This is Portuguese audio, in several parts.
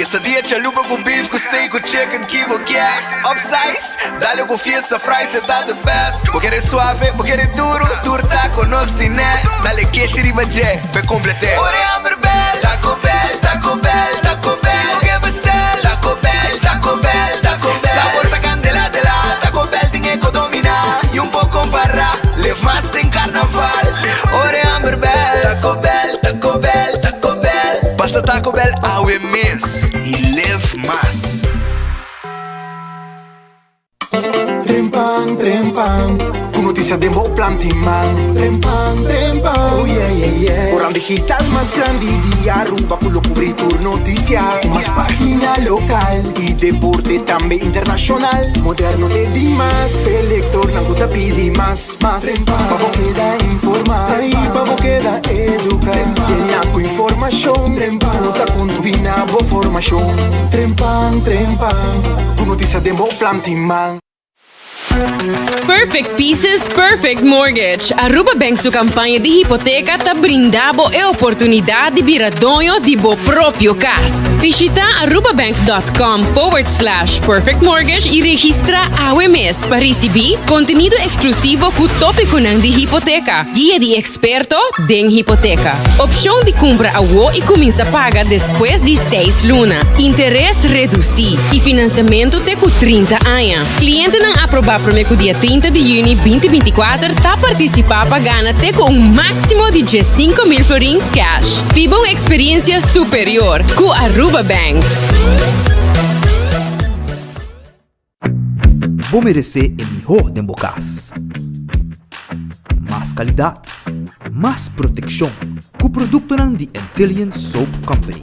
Quesadilla, chalupa com beef, com steak, com chicken, kibo, yeah. Upsize, dale com fiesta, fries, você tá the best. Vou querer suave, vou querer duro, turta com nós tiné. Dale queijo, riba, jé, pe complete. Ore Amberbell, Taco Bell, Taco Bell, Taco Bell. Que bestel, Taco Bell, Taco Bell, Taco Bell. Sabor ta candela de la, Taco Bell tiene que dominar. Y un poco para, live más en carnaval. Ore Amberbell, Taco Bell, Taco Bell, Taco Bell. Passa Taco Bell ao mês e live mais. Trempang, trempang, com notícia de bom plantiman. Trempang, trempang, oh yeah, yeah, yeah. Orang digital más grande de Aruba, con lo cubrir tu noticia. Más página local y deporte también internacional. Moderno te di más, pelector, nanguta pidi más. Pavo queda informar, pavo queda educar. Llena tu información, puta con tu binabo formación. Trempang, trempang, com notícia de bom plantiman. Perfect Pieces, Perfect Mortgage. Aruba Bank su campanha de hipoteca tá brindando a oportunidade de viradonho de bo próprio cas. Visita arubabank.com/perfect mortgage e registra AWMS para receber conteúdo exclusivo com tópico de hipoteca, guia de experto em hipoteca, opção de compra a WO e começa a pagar depois de 6 lunas, interesse reduzido e financiamento até com 30 anos. Cliente não aprovar para o dia 30 de junho 2024 está participar pagando até com máximo de 5.000 florins cash. Viva uma experiência superior com Aruba Bank. Vou merecer o melhor de bocas. Mais qualidade, mais proteção com o produto de Intelligent Soap Company.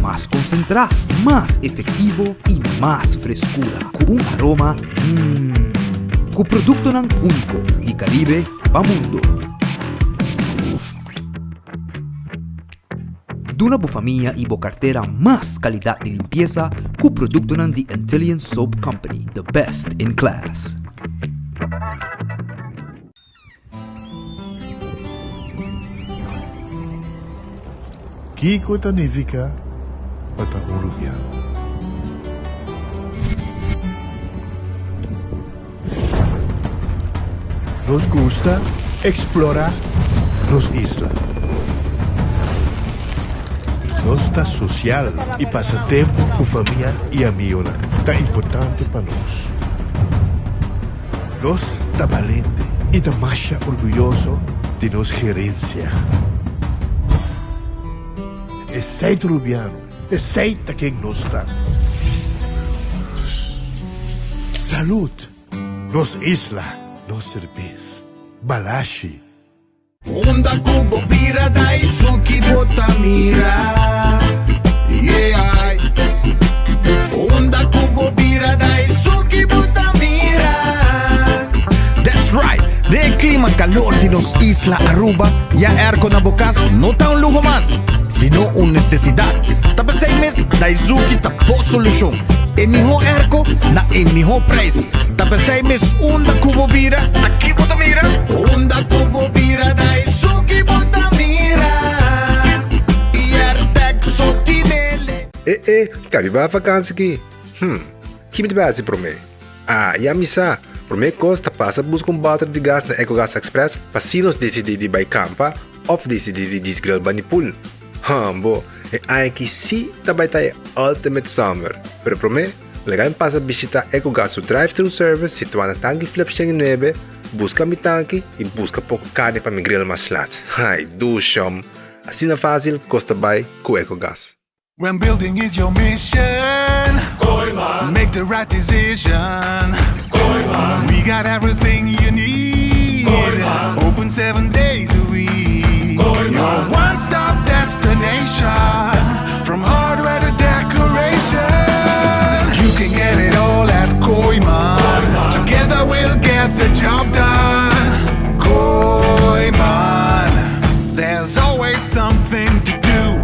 Mais concentrado, mais efetivo e mais frescura, com aroma com produto único de Caribe para mundo. Duna boa família e boa carteira mais qualidade de limpeza com produto de Intelligent Soap Company, the best in class. Kiko Tanivica Pata Uruguaiano. Nos gusta explorar nos islas. Nos está social e passa tempo com família e amigos. Tá importante para nós. Nós tá valente e tá mais orgulhoso de nossa gerência. Aceita Rubiano, aceita quem nós está. Salud, nos isla, nos cerveza, balashi. Onda kubo bira dai suki botamira. Yeah. Onda kubo bira dai suki botamira. That's right. De clima calor de nos isla Aruba, ya airco na bocas no tá un lujo más, sino una necesidad. Tapos 6 meses dai suki tapo solución. E mejor airco na e mejor preço. Tapos 6 meses onda kubo bira. Aqui botamira. Onda kubo bira dai suki botamira. E artek sotinele. Cabe ba vacanza aqui? Que me base para mim? Ya misa. Por mim costa passa busca balde de gás na EcoGas Express para se nos decidir de ir campa ou decidir de desgrill banipul. Bo, é que sim também tá Ultimate Summer. Pero por mim, legal passa visitar EcoGas o drive-thru service situado na tanque Flip 9, busca mi tanque e busca pouco carne para me grill mais lat. Ai, ducham. Assim é fácil, costa bem com EcoGas. When building is your mission, Koiman. Make the right decision. Koiman. We got everything you need. Koiman. Open 7 days a week. Koiman. Your one-stop destination. From hardware to decoration. You can get it all at Koiman. Together we'll get the job done. Koiman. There's always something to do.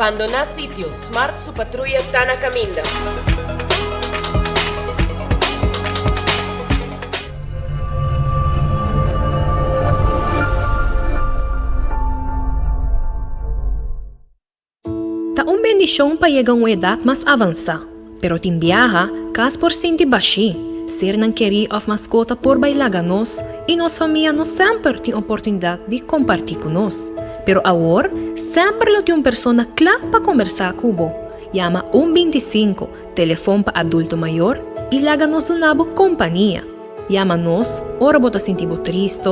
abandonar sitio. Smart su patrulla está na caminda. Ta un bendición pa llegar a una edad más avanzada, pero tin viaja, cas por senti baixi, ser nan querer of mascota por bailar nos e nos família não sempre tem oportunidade de compartilhar com nós. Pero agora, sempre lo tem uma pessoa clara para conversar com o Llama 125, telefone para adulto maior e laga nos uma boa companhia. Llama nos, ora bota sentir triste,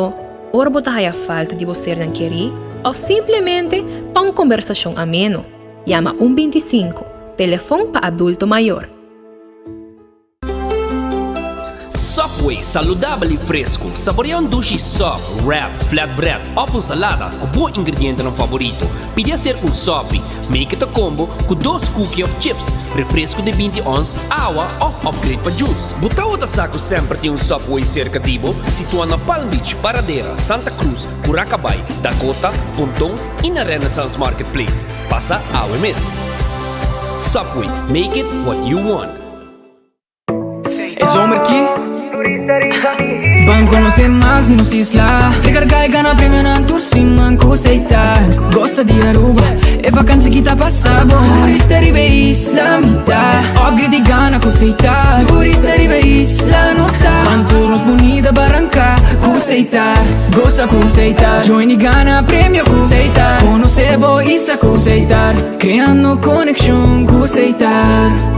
ora bota a falta de você nan querer, ou simplesmente para uma conversação ameno. Llama 125, telefone para adulto maior. Subway, saudável e fresco. Saboreia um dushi sub, wrap, flatbread, ou salada com bom ingrediente no favorito. Pide ser um sub, make it a combo com 2 cookies of chips, refresco de 20 ons, água ou upgrade para juice. Buta outra saco sempre tem um Subway cerca de Ibo, situado na Palm Beach, Paradera, Santa Cruz, Curacabai, Dakota, Pontong e na Renaissance Marketplace. Passa a UMS. Subway, make it what you want. Es hombre aquí Van conocer más nos isla Recarga e gana premio na tour sin manco seita Gosta di Aruba e vacanze kita passavo Turista ribe isla mita Ogri di gana co seita Turista ribe isla no sta Van turnos bonita barranca co seita Gosta co seita Join di gana premio co seita Conoscevo isla co seita Creando connection co seita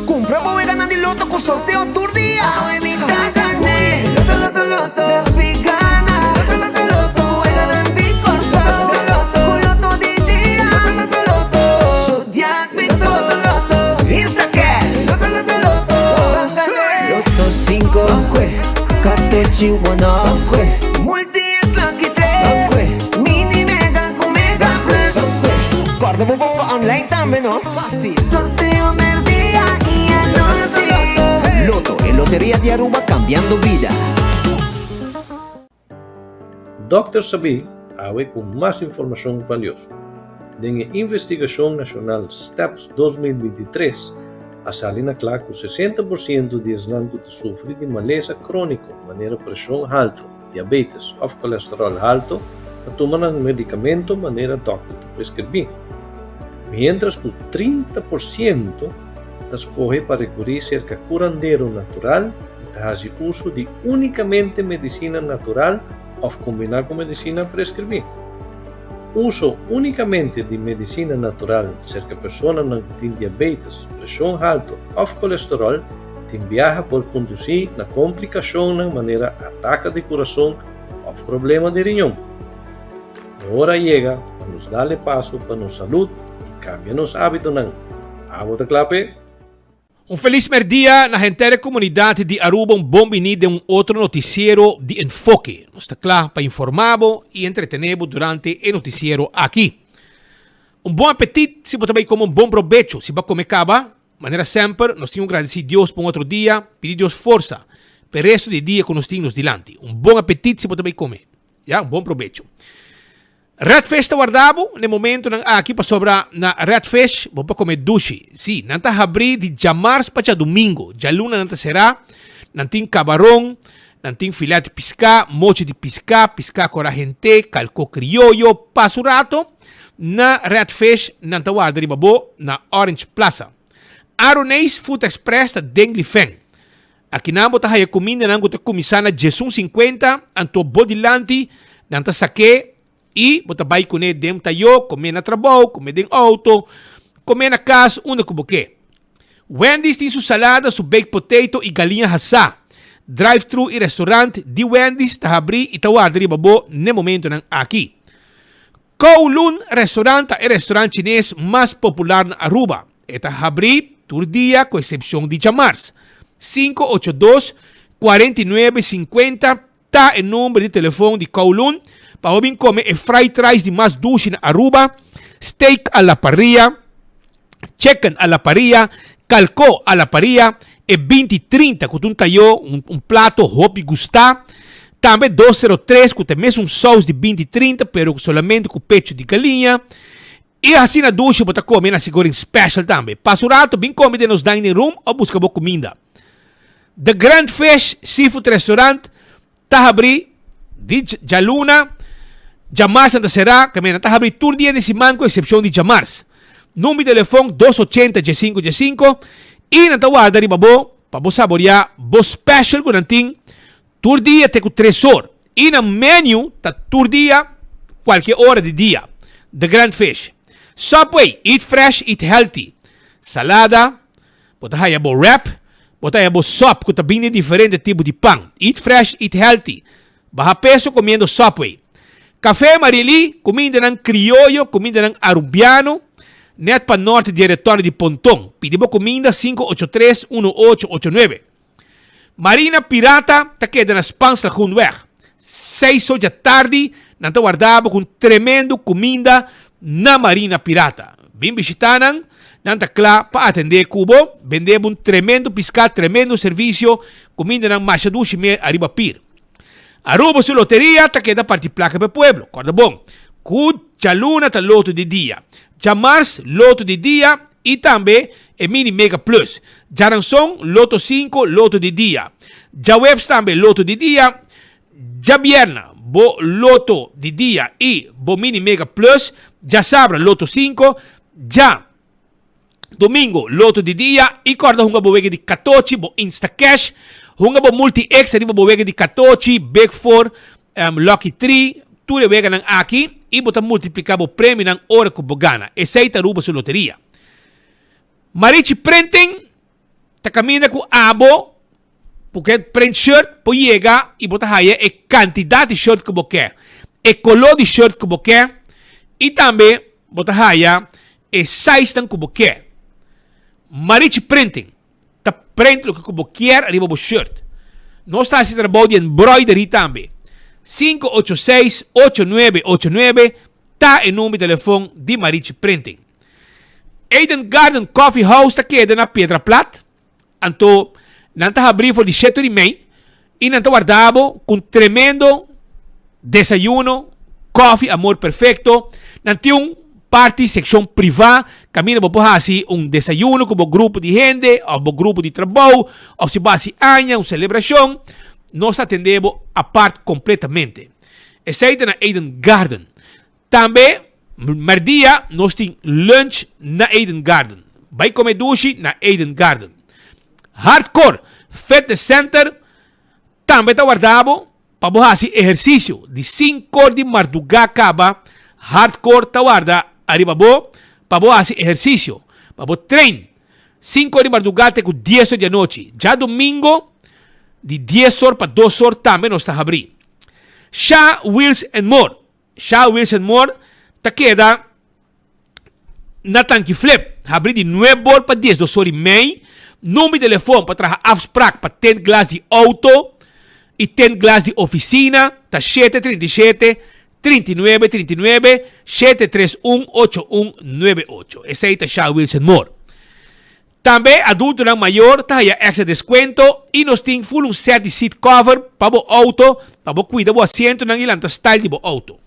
Compra e gana di loto con sorteo tour día. Evita gané. Loto, loto, loto. Despigana. Loto, loto, loto. E garanti con sorteo loto. Con loto di día. Loto, loto, loto. Zodiac Victor. Loto, loto. Insta Cash. Loto, loto, loto. Loto 5. Catechi 1 Multi X Lucky 3. Mini Mega con Mega Plus. Guarda un po' online también, ¿no? Fácil. Sorteo del día y anoche. Loto, en Lotería de Aruba cambiando vida. Dr. Sabi awe com mais informação valiosa. Den Investigação Nacional STEPS 2023, a salina claro que 60% de islându sofre de maleza crônico, maneira pressão alta, diabetes ou colesterol alto, que tomam medicamento maneira doctor prescrever. Mientras que 30% escolhe para recorrer cerca curandeiro natural e faz uso de unicamente medicina natural ou combinar com medicina prescrever. Uso unicamente de medicina natural cerca pessoas não têm diabetes, pressão alta ou colesterol tem viaja por conduzir na complicação na maneira ataque de coração ou problema de riñón. A hora chega para nos dar passo para nossa saúde e cambiar nos hábitos. Água de clape. Feliz merdia na entire comunidade de Aruba, bom bem-vindo a outro noticiero de enfoque. Nós está claro para informar e entretener durante o noticiero aqui. Bom apetite, se você também como bom provecho, se vai comer caba. Maneira sempre, nós temos que agradecer a Deus por outro dia, pedir Deus força para o resto do dia que nós temos diante. Bom apetite, se você também comer. Bom provecho. Redfest guardavo, no momento aqui para sobrar na Redfest, vou para comer sushi. Sim, não está abrir de jamars para domingo. Já luna não será, não tem camarão, não tem filé de pisca, moche de pisca, pisca coragente, calco criollo, passo rato. Na Redfest, não está guardado babo na Orange Plaza. Aronês Food Express da Denglifeng. Aqui não está a comida, não está comisana Jesus 50, anto bodilante, não está saque. E você vai comer dentro tayo, comer na trabalho, comer dentro auto, comer na casa, onde que você. Wendy's tem sua salada, seu baked potato e galinha assada. Drive-thru e restaurante de Wendy's está abrindo e está guardando babo no momento aqui. Kowloon Restaurante é o restaurante chinês mais popular na Aruba. Está abrindo todo dia, com exceção de chamars. 582-4950 está o número de telefone de Kowloon. Para o comer fried rice de mais dulce na Aruba, steak a la parrilla, chicken a la parrilla, calco a la parrilla, e 20-30, com um prato hobby gustar, Também 203, que tem mesmo sauce de 20-30, pero solamente com pecho de galinha. E assim na ducha, você come na segura special também. Passa o rato, bem come nos dining room ou busca boa comida. The Grand Fish Seafood Restaurant, Tahabri, de Jaluna, Jamars anda será, que está abrir todo dia de semana, com exceção de Jamars. Número de telefone 280-G5G5 e na tawada riba bo, para você saborear bo special com nanting, todo dia tem com 3 horas. E na menu, tá todo dia, qualquer hora de dia. The Grand Fish. Subway, eat fresh, eat healthy. Salada, bota aí bo wrap, bota aí bo sop, com também diferente tipo de pão. Eat fresh, eat healthy. Baja peso comendo Subway. Café Marili, comida ng criollo, comida ng arubiano, net pa norte diretório de Pontong. Pedibo comida 583-1889. Marina Pirata, ta queda na Spansla Groenweg. 6 horas da tarde, nanta guardabo com tremendo comida na Marina Pirata. Bem visitanan, nanta kla pa atender kubo, vendebo tremendo pescado, tremendo serviço, comida ng machadushi me arriba pir. Aruba su loteria, ta queda parte placa per pueblo. Corda bom. Chaluna ta loto de dia. Jamars, loto de dia. E também é Mini Mega Plus. Jaranson, loto 5, loto de dia. Jawebs também, loto de dia. Jabierna, bo loto de dia e bo Mini Mega Plus. Jasabra, loto 5. Ja domingo, loto de dia. E corda hunga bo wege de 14, bo Insta Cash. Hunga bo multi-X, arriba bo wega de 14, Big 4, Lucky 3, tudo wega ng aqui, e bota multiplicar bo prêmio ng hora ko bogana. Essaita ruba sa loteria. Marichi printing, ta camina ko abo, porque print shirt, po llega, e bota haya e quantidade de shirt ko boquer, e color de shirt ko boquer, e também bota haya e size ng ko boquer. Marichi printing. Print lo que como quer arriba bo shirt. Nós está se trabalhando de embroidery também. 586-8989 tá em número de telefone de Marichi Printing. Eden Garden Coffee House tá queda na Pedra Plat. Anto nanta abrir for de 7h30 e nanta guardabo com tremendo desayuno, coffee, amor perfecto. Nanti parte, secção privada, caminha para assim desayuno com um grupo de gente, ou um grupo de trabalho, ou se vai uma celebração, nós atendemos a parte completamente. Exceto na Eden Garden. Também, merdia, nós temos lunch na Eden Garden. Vai comer dushi na Eden Garden. Hardcore Fitness Center, também está guardado para assim exercício de 5 de madrugada acaba. Hardcore está guardado. Arriba bo, para bo hacer ejercicio, para bo train. 5 de madrugada com 10 horas de noche. Já domingo, de 10 horas para 2 horas também nós está abrir. Shah Wheels and More. Shah Wheels and More, ta queda na tanque flip. Abrir de 9 horas para 10, 2 horas e meia. Número de telefone para trazer afspraak para 10 glass de auto e 10 glass de oficina. Ta 737 39 39 731 8198. Esse aí está Shah Wilson More. Também adulto não maior tá aí extra desconto e nós temos full set de seat cover para o auto, para cuidar do assento não ilanta style de auto.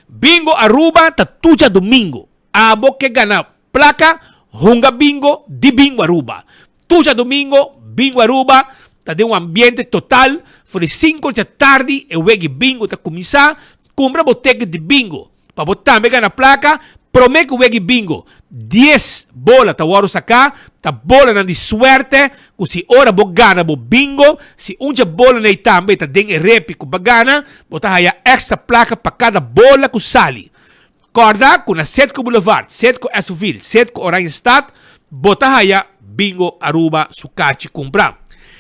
Bingo Aruba tá tudo domingo. Abo que gana placa hunga bingo de Bingo Aruba. Tudo domingo Bingo Aruba tá de ambiente total. Foi 5 da tarde e o bingo tá começar. Compra boteca de bingo. Para botar mega na placa, promete que o wegi bingo 10 bolas ta waro saka, ta bola na de suerte, que se ora bo gana bo bingo, se unja bola na também ta den repi ku bagana, bota haya extra placa para cada bola ku sali. Corda com a Setco Boulevard, Setco Esuville, Setco Oranjestad, bota haya bingo Aruba sukachi compra.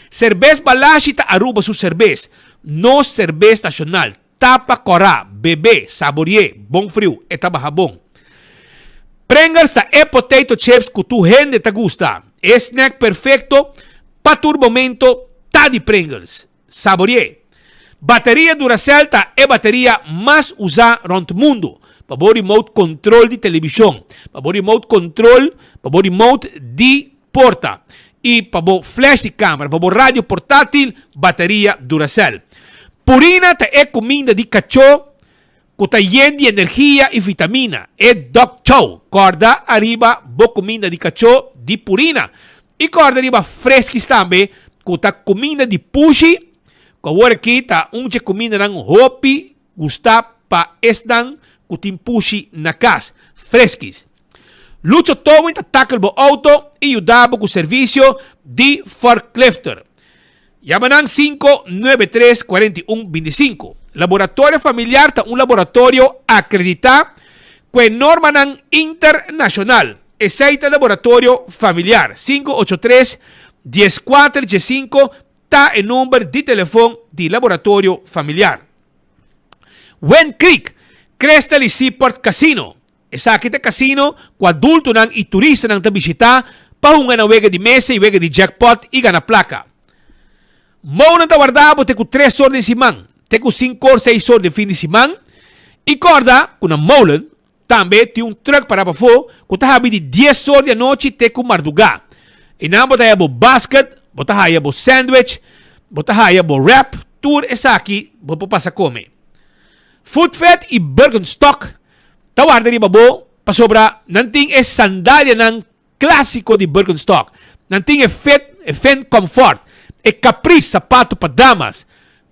Cerveza Balashi ta Aruba su cerveza, no cerveza nacional. Tapa corá, bebê, saborear, bom frio, e trabalha bom. Pringles ta e potato chips que tu gente te gusta. Snack perfeito para tu momento tá de Pringles. Saborear. Bateria Duracell ta e bateria mais usada no mundo. Para o remote control de televisão. Para o remote control, para o remote de porta. E para o flash de câmera, para o rádio portátil, bateria Duracell. Purina ta é comida de cachorro que tá lleno de energia e vitamina. É Doc Chow. Corda arriba, boa comida de cachorro de Purina. E corda arriba fresquis também, que tá comida de pushi. Que agora aqui tá comida ng hopi, gusta pa esdan, que tem pushi na casa. Fresquis. Lucho todo em tackle bo auto e ajudava com o serviço de forklifter. Llamanan 593-4125. Laboratório Familiar é um laboratório acreditado com norma internacional. Esse laboratório familiar 583-1415 está o número de telefone de laboratório familiar. Wen Creek, Crystal e Seaport Casino. Essa aqui é casino com adulto e turista nang visitar para um na wega de mesa e wega de jackpot e gana placa. Mau nang tawardabo te com 3 horas de semana, te com 5 ou 6 horas de fim de semana. E corda, com a molen, também tem truck para fora, que tá de 10 horas de noite te com mardugá. E não bota aí basket, bota aí sandwich, bota aí wrap, tour essa aqui, vou passar comer. Food Fed e Birkenstock, tawar dari babo, pasobra, nanting é sandália ng clássico de Birkenstock. Nanting é Fenn Comfort, é Caprice sapato para damas.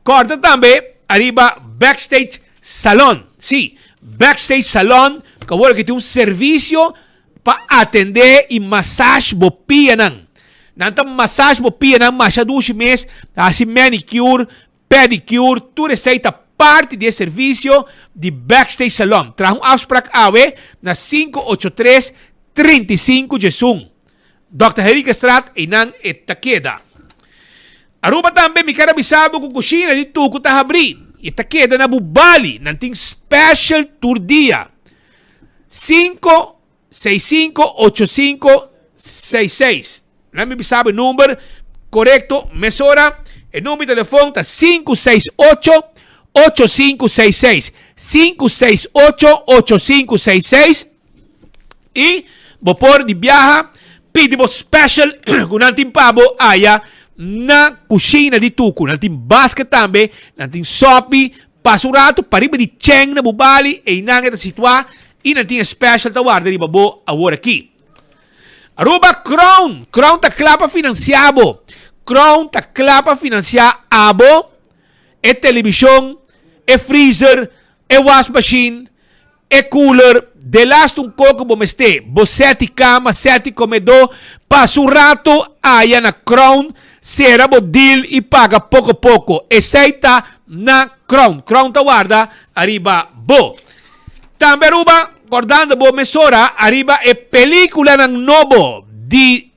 Corda também, arriba Backstage Salon. Sim, Backstage Salon, que agora que tem serviço para atender e massage bopia nang. Nanta massage bopia nang masyado mês, assim manicure, pedicure, tudo receita parte de serviço de Backstage Salon. Traz afspraak awe na 583-35 Jesung. Dr. Henrique Straat e nang Itaqueda. Aruba também me quero bisabo com kusina de tuco ta abri. Itaqueda na Bubali, nanting special tour dia. 565-8566. Não me bisabo o número correto, mesora. O número de telefone tá 568-8566. 568-8566. E vou pôr de viaja, pedibo special com nanting pabo aya na kusina de tuco. Nanting basket também, nanting sopi, pasurato, pariba de cheng na Bubali, e nangeta situa, e nanting special tawar de babo agora aqui. Aruba Crown. Crown ta clapa financiado. Crown ta clapa financiar abo, e televisão, e freezer, e wash machine, e cooler, de last un coco bomeste, bo seti cama, seti comedor, passa un rato, aya na Crown, sera bo deal e paga pouco. E seita na Crown. Crown ta guarda, arriba bo. Tambe aruba, guardando bo mesora, arriba e película ng novo di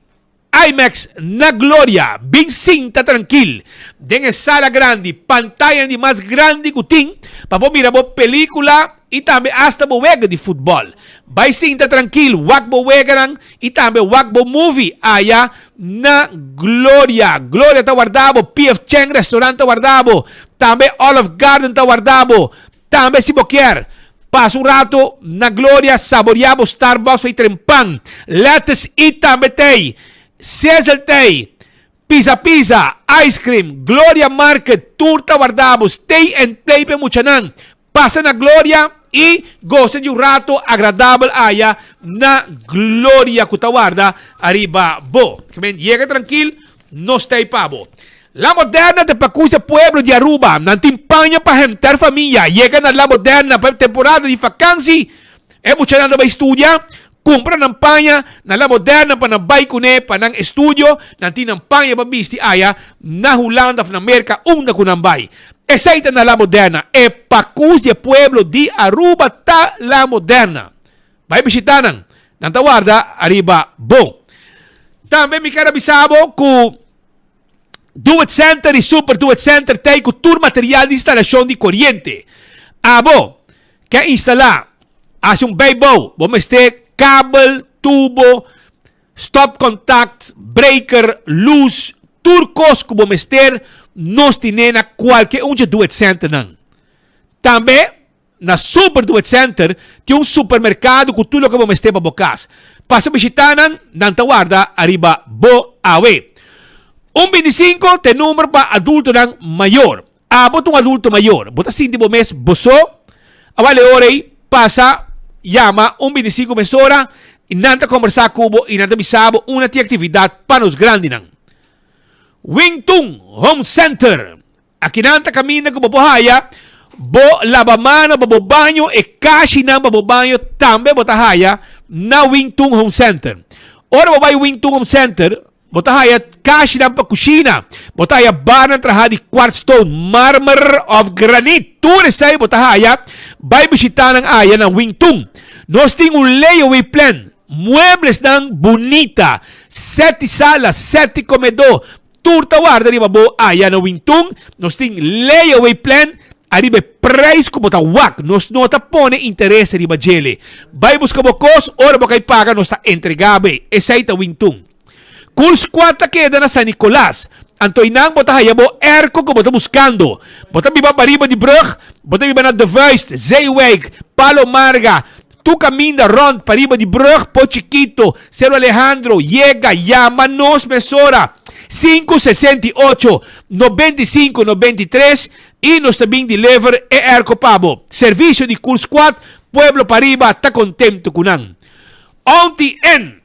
IMAX na Gloria, bem cinta tranquil. Den sala grande, pantalla de mais grande kuting, para mira bo película e também hasta bo wega de futebol. Vai cinta tranquil, wag bo wega nang e também wag bo movie aya na Gloria. Gloria ta guardabo, PF Cheng restaurante ta guardabo, também Olive Garden ta guardabo, também se bo quer. Passa rato na Gloria, saboreabo Starbucks e trempang. Let's eat também tem. Cesar Tay, Pizza, Ice Cream, Gloria Market, Turta Guardabo, Stay and Play Pemuchanan. Pasa na Gloria e gocen de un rato agradable aya na Gloria Cutaguarda, arriba bo. Que men llega tranquilo, no stay pavo. La Moderna de Pacusa Pueblo de Aruba, nantimpaña para jantar familia. Llega na La Moderna para temporada de vacancy. Muchanan ba estudia. Compra ng panya na La Moderna pa ng baykune pa ng estudio nanti ng panya babisti aya na Holanda na Amerika una kunambay. Esaita na La Moderna e Pacus de Pueblo de Aruba ta La Moderna. May bisitanan ng tawarda arriba bo. Tambe mi karabisabo ku Do It Center e Super Do It Center tay ku tour material de instalación de corriente. Abo que instala hace un baybo bomestek kabel, tubo, stop contact, breaker, luz, turcos como mester, nos tinena qualquer do it center nan. Também, na Super Do It Center, tem supermercado com tudo que vamos ter para bocas. Passa visitanan, nanta guarda, arriba, bo, awe. 125 tem número para adulto nan maior. Abot um adulto maior. Bota 5 mês, boso. Awale orei, passa, llama, 25 mesora, e nanta conversar cubo, e nanta bisabo, una ti atividade para os grandes nang. Wingtung Home Center. Aqui nanta caminha com bohaya, bo lavamano, bo banho, e kashi nang bo banho, tambe botahaya, na Wingtung Home Center. Ora bo vai Wingtung Home Center, botahaya kashi nang pa kusina, botahaya bar ng traha di quartzstone, marmor of granite. Tunes say botahaya, vai bisita ng aya ng Wingtung. Nos ting un layaway plan, muebles ng bonita, 7 salas, 7 comedor, turta guarda riba bo aya na Wingtung, nos ting layaway plan, arriba price como ta wak, nos nota pone interesse riba jele. Vai busca bo kos, ora bo kay paga nos ta entregabe, esay ta Wingtung. Cool Squad ta queda na San Nicolas. Antoinang bota hayabo erko ko bota buscando. Bota biba pariba di Brug, bota biba na De Vuist, Zeewijk, Palo Marga, tu camina rond pariba di Brug, po Chiquito, Cerro Alejandro, llega, llámanos mesora 568-9593 y nos también deliver e erko pabo. Servicio di Cool Squad, Pueblo Pariba, ta contento kunang. Onti en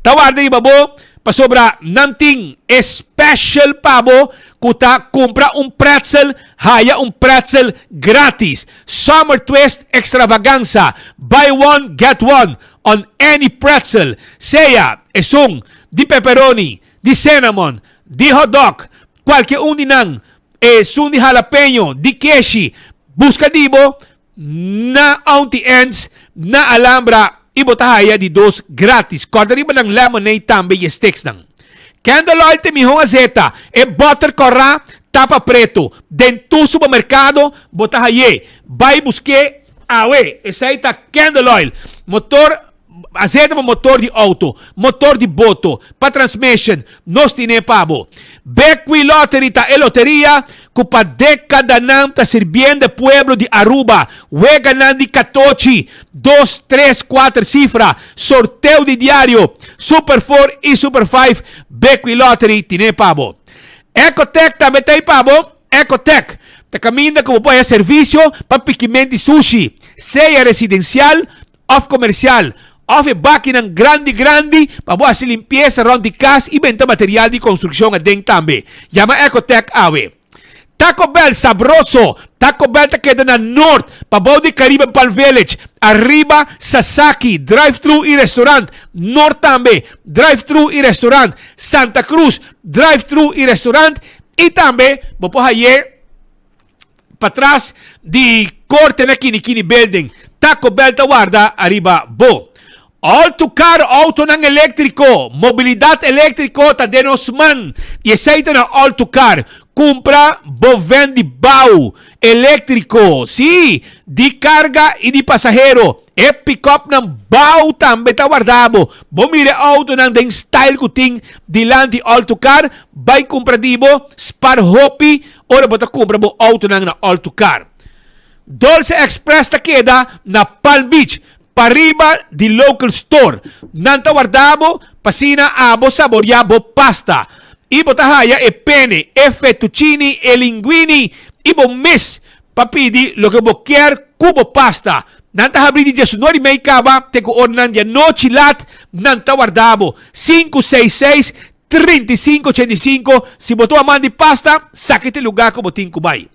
tawar di babo pasobra nanting special pabo kuta compra un pretzel haya un pretzel gratis. Summer Twist Extravaganza, buy one get one on any pretzel. Sea esung di pepperoni, di cinnamon, di hot dog, qualche uninang esung di jalapeno, di keshi. Busca dibo na Auntie Ends na Alhambra ibotahaya di dos gratis. Korda riba ng lemonade tambe y sticks nang. Candle te miho azeta e butter corra tapa preto. Den tu supermercado botahaye. Vai busque awe. Esaita candle oil. Motor azeta mo motor di auto, motor di boto, pa transmission, nos tine pabo. Bequi Lottery ta e loteria, kupa dekada nam ta sirviendo pueblo di Aruba, wega nam di Katochi, 2, 3, 4 cifra, sorteo di diario, Super 4 y Super 5, Bequi Lottery tine pabo. Ecotech también tay pabo, Ecotech. Te camina como puede servicio para piquimento di sushi, sea residencial, off comercial, off máquina grande para hacer limpieza around the casa y venta material de construcción adentro también. Llama Ecotech Awe. Taco Bell sabroso. Taco Bell te queda en el norte, para de Caribe Palm Village. Arriba Sasaki, drive-thru y restaurant. Norte también, drive-thru y restaurant. Santa Cruz, drive-thru y restaurant. Y también, vamos ayer para atrás de corte na Kini Building. Taco Bell te guarda arriba bo. All-to-car auto ng elektriko. Mobilidad elektriko ta denosman. Y aceite na all-to-car. Compra, bo vendi bau. Elektriko. Si, di carga y di pasajero. E pick-up ng bau tambe ta guardabo. Bo mire auto ng den style kuting dilan di all-to-car. Bay compra dibo. Spar hopi. Ora bo ta compra bo auto ng na all-to-car. Dulce Express ta queda na Palm Beach. Pariba di local store. Nanta guardabo, pasina abo saboriabo pasta. Ibo tahaya e pene, e fettuccini, e linguini. Ibo miss, papidi, lo que bo quier, cubo pasta. Nanta habridi jesu nori may kaba, te ko ornan ya no chilat, nanta guardabo. 566-3585. Si boto aman di pasta, sakite lugar ko boting kubay.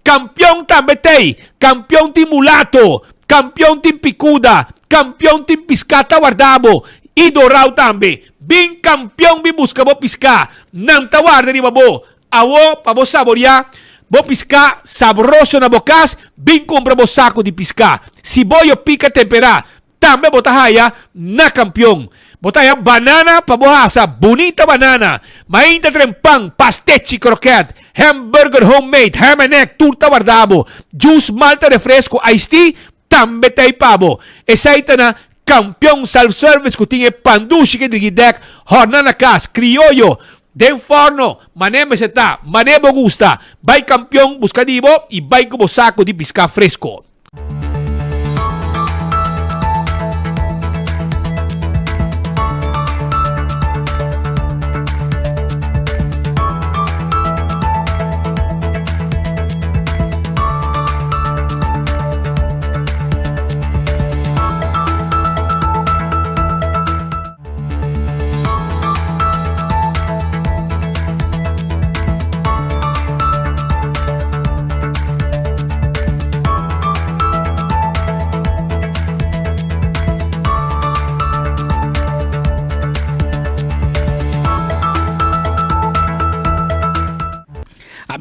Campeón tambetey, campeón timulato, campeón tim picuda, campeón tim piscata guardabo, y dorao tambe. Bin campeón bi busca bo pisca, nan tawarde ni babo, awo pa bo saboria, bo pisca sabroso na bokas, bin compra bo saco di pisca. Si boyo pica tempera, tambe botahaya na campeón. Botaya banana pabohasa, bonita banana, mainta trempang, pastechi croquette, hamburger homemade, ham and egg, turta guardabo, juice malta refresco, iced tea, tambe tay pabo. Esaita na campeón self-service kutinge pandushi ke digidek, hornana kas, criollo, den forno, maneme seta, manebo gusta, bay campeón buscadibo y bay como saco di pisca fresco.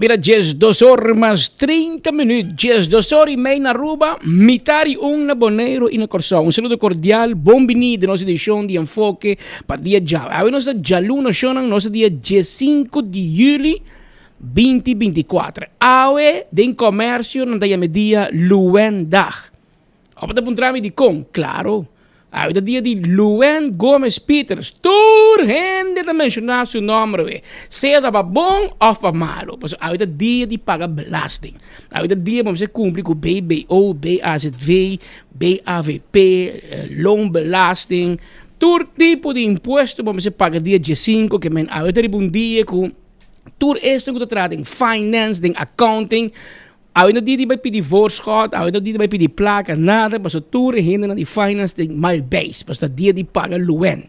mira, 2 horas mais 30 minutos. 2 horas e meia na Aruba, mitad na Bonaire e na Corsão. Um saludo cordial, bom-vindo de nossa edição de Enfoque para dia já. A nossa Jalu Nacional, nosso dia 5 de julho 2024. Awe de comércio não tem dia Luen Dag. Op de trame de com, claro. Awe de dia de Luen Gomes Peters. Tur gente de mencionar seu nome. Seja para bom ou para malo. Mas awe de dia de pagar belasting. Awe de dia vamos cumprir com BBO, BAZV, BAVP, loonbelasting. Tur tipo de imposto vamos pagar dia 5 que men awe de um dia com tur eerst moet het in finance, in accounting. Als je die bij die voorschot, als je die bij die plakken, nada, maar zo tur hinder naar die finance, ding mal base, maar dat die paga luen.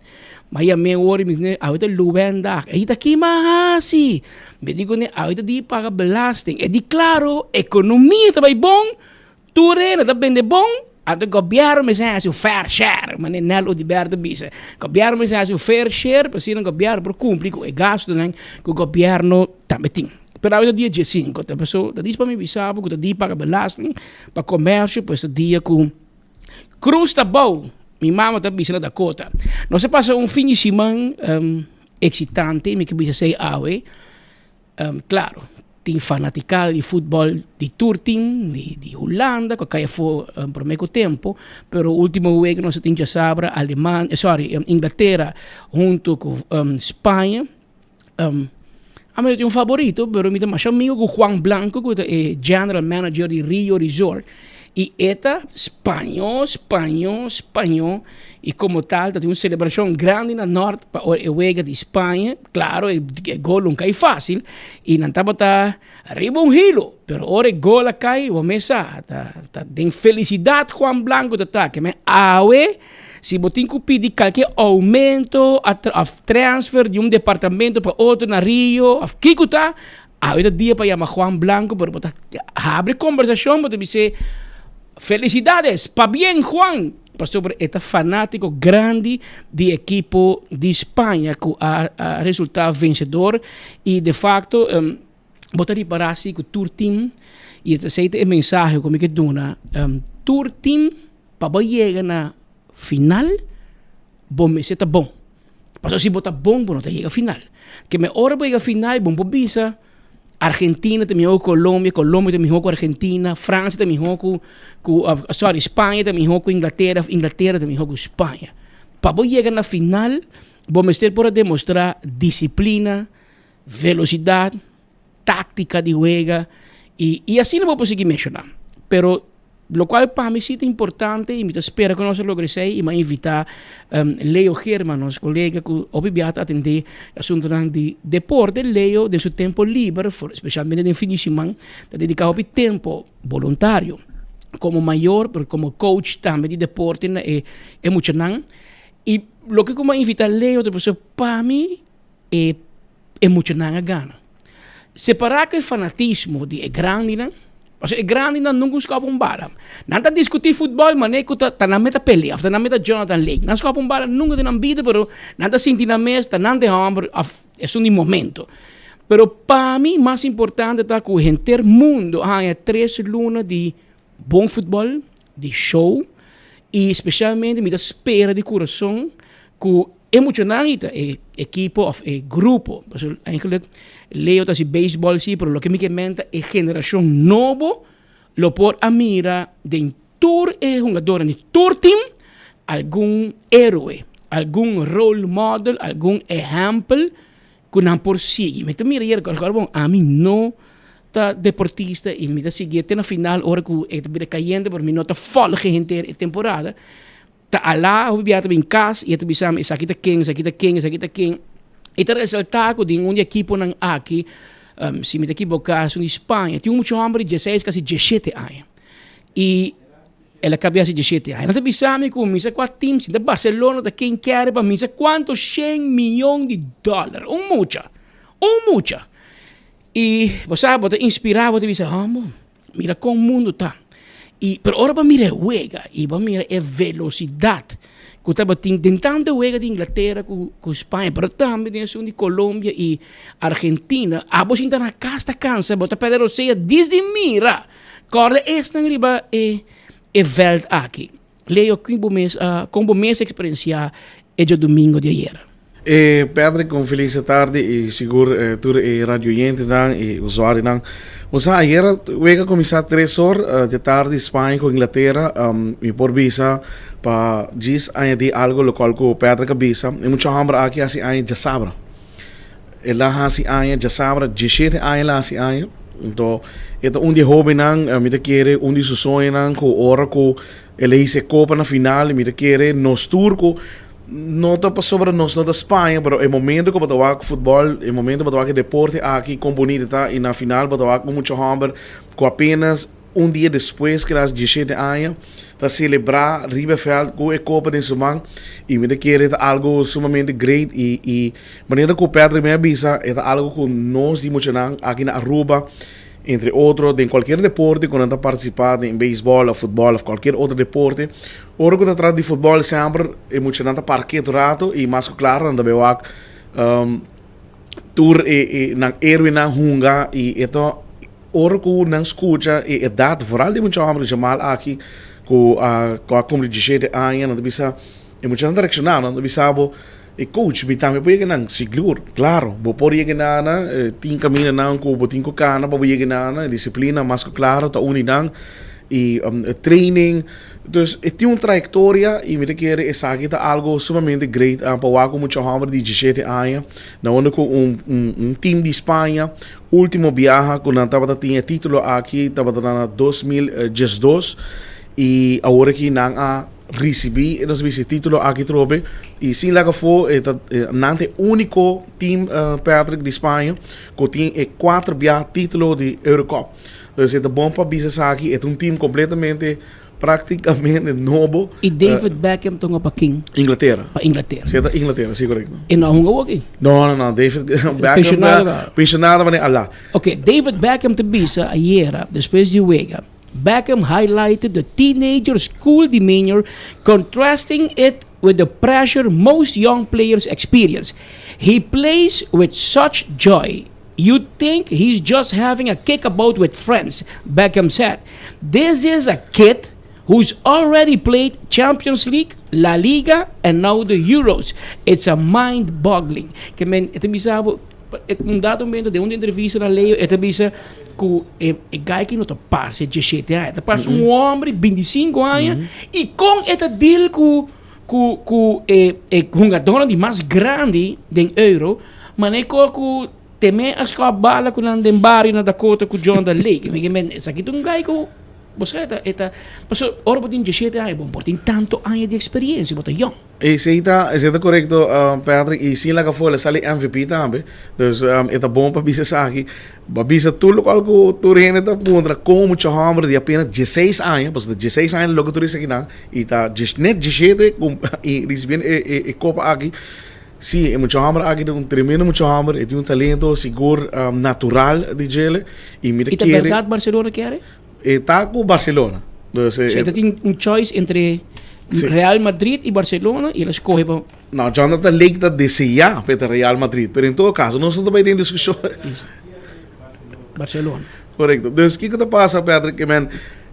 Maar ja, me hoor ik uit de luen dag. En dat kimahasi. Me digo ne, uit die paga belasting. En die claro, economie te bij bon, tur dat ben de bon. At o governo tem seu fair share, mas nem nela o liberta bisa. O governo tem seu fair share, para ser um governo por cumprir com o gasto que o governo também tem. Pero hoje é dia 5, a pessoa diz para mim bisabo que o dia paga belasting para comércio, pois o dia com cruz tá bom. Minha mama tá bisando da cota. Não se passa um fim de semana excitante, me que bisa sei awe. Claro. Tem fanaticado de futebol de Turtim, de Holanda, que cai foi por meio tempo, pero o último week nós temos já sabra Inglaterra junto com Espanha. A mim tem favorito, pero me tem mais amigo com Juan Blanco, que é general manager de Rio Resort. E eta espanhol, e como tal, tem uma celebração grande na norte para o Wega de Espanha. Claro, o gol não cai fácil, e não estava arriba hilo, pero ora o gol cai, o mesa, tem felicidade Juan Blanco, que me awe, se você tem que pedir qualquer aumento, a transfer de departamento para outro na Rio, a Kiko tá, awe dia para chamar Juan Blanco, pero abre conversação, para dizer, felicidades, pa bien Juan, sobre este fanático grande de equipo de Espanha que ha resultado vencedor e de facto botar para si com Tour Team e esse é o mensagem como que dona Tour Team para chegar na final bom me está bom, mas se botar bom não chega à final, que me hora para chegar à final bom por visa. Argentina também jogou com Colômbia também jogou com Argentina, França também jogou com Espanha também jogou com Inglaterra também jogou com Espanha. Para chegar na final, vamos ter para demonstrar disciplina, velocidade, tática de jogo e assim não vou conseguir mencionar. Pero lo qual para mim é importante e me espera que nós logremos e me invitar Leo German, nosso colega que obviamente atender assunto de deporte. Leo de seu tempo livre, especialmente no fim de semana, está dedicado ao tempo voluntário como maior, como coach também de deporte é muito não. E lo que como invitar Leo de pessoa para mim é muito não a gana. Separar que o fanatismo de grande não. Parce que grande não nunca escapa bala. Não está discutir futebol, mas nem que está na meta pele, está na meta Jonathan Lake. Não escapa bala nunca tem ambida, pero não está sentindo na mesa, está não tem hambre, é um momento. Pero para mim mais importante está que o inteiro mundo há 3 lunas de bom futebol, de show e especialmente me espera de coração que emocionante é equipo of grupo. Eigenlijk Leo tá si baseball sí, pero lo que me comenta é geração novo, lo por a mira de tour jogador de tour team, algum héroe, algum role model, algum exemplo que não por seguir. Me mira hier bom, a mim não tá deportista e me tá seguir até na final hora que é caindo por minuto volge inteira temporada. Ta ala obviamente em casa e tu bisam essa aqui tá quem. E tá resultado de equipo nang aqui, se me equivocar, em Espanha, tinha muito homem de 16, quase 17 anos. E ela acabou de 17 anos. Nós bisam com misa 4 times de Barcelona, de quem quer para misa quantos 100 milhões de dólares, mucha. E você pode inspirar, você dizer, mira como o mundo tá. Pero ahora para mirar juega y para mirar velocidad que estava tentando jogar de Inglaterra com Espanha, mas também tem de Colômbia e Argentina. A você está na casa cansa, bota para o seja desde mira. Corda esta riba e veld aqui. Leio como mês experiência é de domingo de ayer. Pedro, com feliz tarde e seguro tu e radio oyente dan e usuário dan. Mas ayer wega começar 3 horas de tarde Espanha com Inglaterra e por visa para diz añadir algo lo cual com Pedro cabeça e muito hambre aqui assim aí já sabra. Ela assim aí já sabra 17 aí lá assim aí. Então, ito um dia jovem nan, me te quer um dia sonho nan com hora com ele se copa na final, me te quer nos turco não está sobre nós na Espanha, mas é momento que eu com futebol, é momento que eu com deporte aqui com bonito tá e na final eu com muito hambre, com apenas um dia depois que as 17 anos para celebrar Riverfeld com a Copa de Suman e me quer algo sumamente great e maneira que o Pedro me avisa é algo que nós dimos aqui na Aruba entre outros, em qualquer deporte, quando está participando em beisebol, futebol, ou qualquer outro deporte. Ora, quando trata de futebol, sempre é muito parquet rato e mais claro, anda bem tour e na erwi na hunga e então ora que não escuta e idade, vooral de muito homem jamal aqui com a comunidade de anos, não bisa é muito direcional, não bisa e coach bitame po yegan nang siguro claro bo por yegan na tin camina nang ko botin ko kana bo yegan na disciplina mas claro ta uninang e training dus tem uma trajetória e me quer essa aqui tá algo sumamente great para o com muito hammer de 17 anos na onde com time de Espanha último viaje quando estava tinha título aqui estava na 2012 e agora que não a recebi esse título aqui trobe e sim lá que foi nante único time Patrick de Espanha que tem 4 títulos de Eurocup. Então é bom para business aqui é time completamente praticamente novo. E David Beckham tonga para quem? Inglaterra. Para Inglaterra. Certo, Inglaterra, sim, correto. E não hunga aqui? Não, David Beckham pensionado mas Allah. Okay, David Beckham te bisa ayer depois de Wega. Beckham highlighted the teenager's cool demeanor, contrasting it with the pressure most young players experience. He plays with such joy. You'd think he's just having a kickabout with friends, Beckham said. This is a kid who's already played Champions League, La Liga, and now the Euros. It's a mind-boggling. Que men, ito bisabo, dado momento de uma entrevista na Leo, ito bisa que o guy que não está parece 17 anos, está parece homem 25 anos e com esse deal com jogador de mais grande do euro, mas é que também as que a bala com o Barry na Dakota com John da Lake, mas esse aqui é um guy que você passou ora por 17 anos, bom, tem tanto anos de experiência, bota young. Isso está correto, Patrick. E sim, lá que foi, ele sale MVP também. Então, é bom para business aqui. Para business, tudo o que tu reina está contra, com muito hammer de apenas 16 anos. Porque 16 anos, logo tu disse aqui, e está net 17 e recebendo a Copa aqui. Sim, é muito hammer aqui, um tremendo muito hammer. Tem um talento seguro, natural de ele. E é verdade Barcelona quer? Está com Barcelona. Você tem choice entre Real Madrid e Barcelona e eles correm para... Não, Jonathan Lake está desejar para Real Madrid, mas em todo caso, nós estamos também em discussão. Barcelona. Correto. Então, o que está passando, Pedro? Que, man,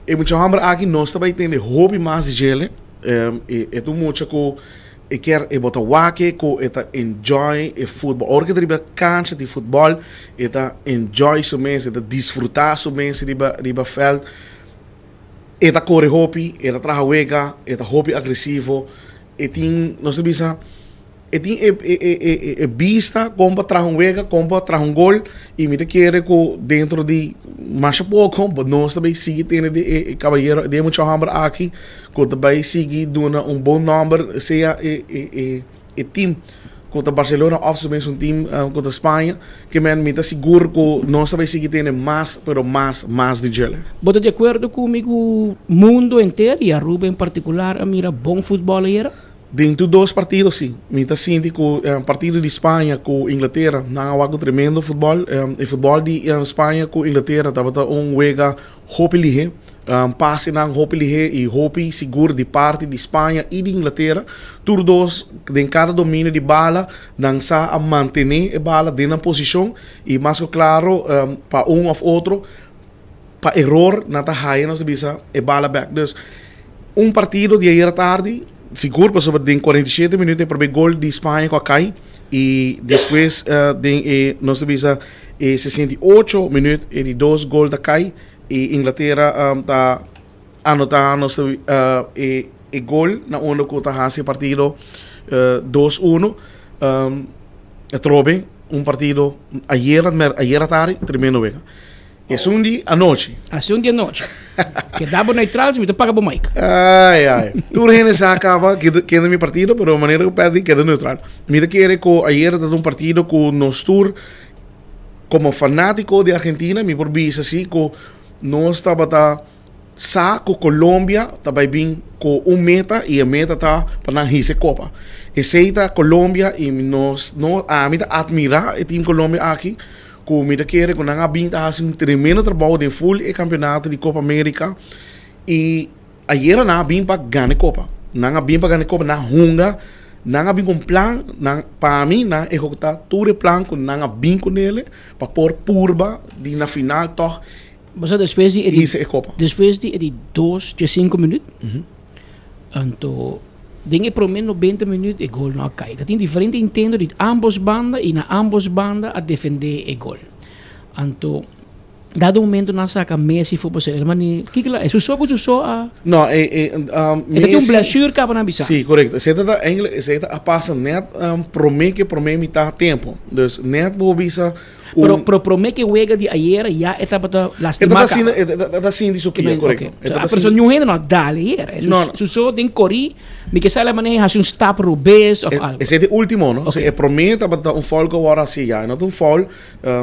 é muito hammer aqui, nós também temos hobby mais de ele. É tudo muito que quer botar wake, que enjoy o futebol. Ora que tem cancha de futebol, enjoy isso mesmo, desfrutar isso mesmo de feld. Eta corre hobby, eta traga wega, eta hobby agressivo, etin, nós bisa, etin vista, compa traga wega, compa traga gol, e me quer que dentro de mais pouco, nós também sigue tendo de caballeiro, de muito hammer aqui, que também sigue dando bom número, seja time contra Barcelona ou somente time contra Espanha, que me está seguro que nós também seguir tendo mais de gelo. Você de acordo comigo, o mundo inteiro e a Aruba em particular, a mira bom futebol aí? Dentro dos partidos, sim. Me está sentindo que o partido de Espanha com Inglaterra não é algo tremendo futebol. O futebol de Espanha com Inglaterra estava wega hopelihe. passe na hopi lihe e hopi seguro de parte de Espanha e de Inglaterra. Todos em cada domínio de bala, não sa a manter a bala dentro da posição e mais claro para um ou outro para error na tahaia nós bisa a bala back. Dus partido de ayer tarde seguro passou em 47 minutos para o gol de Espanha com a cai e depois nós bisa 68 minutos e de 2 gols da cai. E Inglaterra está anotando e gol na onda que está esse partido 2-1. Trobe partido ayer à tarde, tremendo vega. É sundi à noite. A sundi à noite. Que dá para neutral, se me paga para Mike. Ai. Tu rende se acaba que é meu partido, pero a maneira que eu pedi que é neutral. Me querer que ayer está partido com nos tour como fanático de Argentina, me por visa assim que nós estava com Colômbia, também bem com meta e a meta está para não receber Copa. E seita Colômbia e nós a mim admirar o time Colômbia aqui, com me querer que não bem tá fazendo tremendo trabalho de full e campeonato de Copa América e ayer não bem para ganhar Copa, não bem para ganhar Copa na hunga. Não há bem com plano, para mim, não executar todo o plano, não há bem com ele, para pôr purba de na final, toch. Mas depois de 2 de 5 minutos, então, dengue por menos 90 minutos, o gol não cai. Tem diferente entendo de ambos bandas e na ambos bandas a defender o gol. Então, dado momento na saca Messi foi você, ele mani, que lá, isso só a não, Messi um blessure que para bisa. Sim, correto. Você está em inglês, você está passa net promete mitad tempo. Dus net bo bisa promete que wega de ayer já etapa da lastimada. Está assim de supia, correto. A pessoa não ainda não dá ayer. Isso só tem cori, me que sai a maneira de um stop rubes of algo. Esse é o último, não? Você promete para fall que agora assim já, não fall,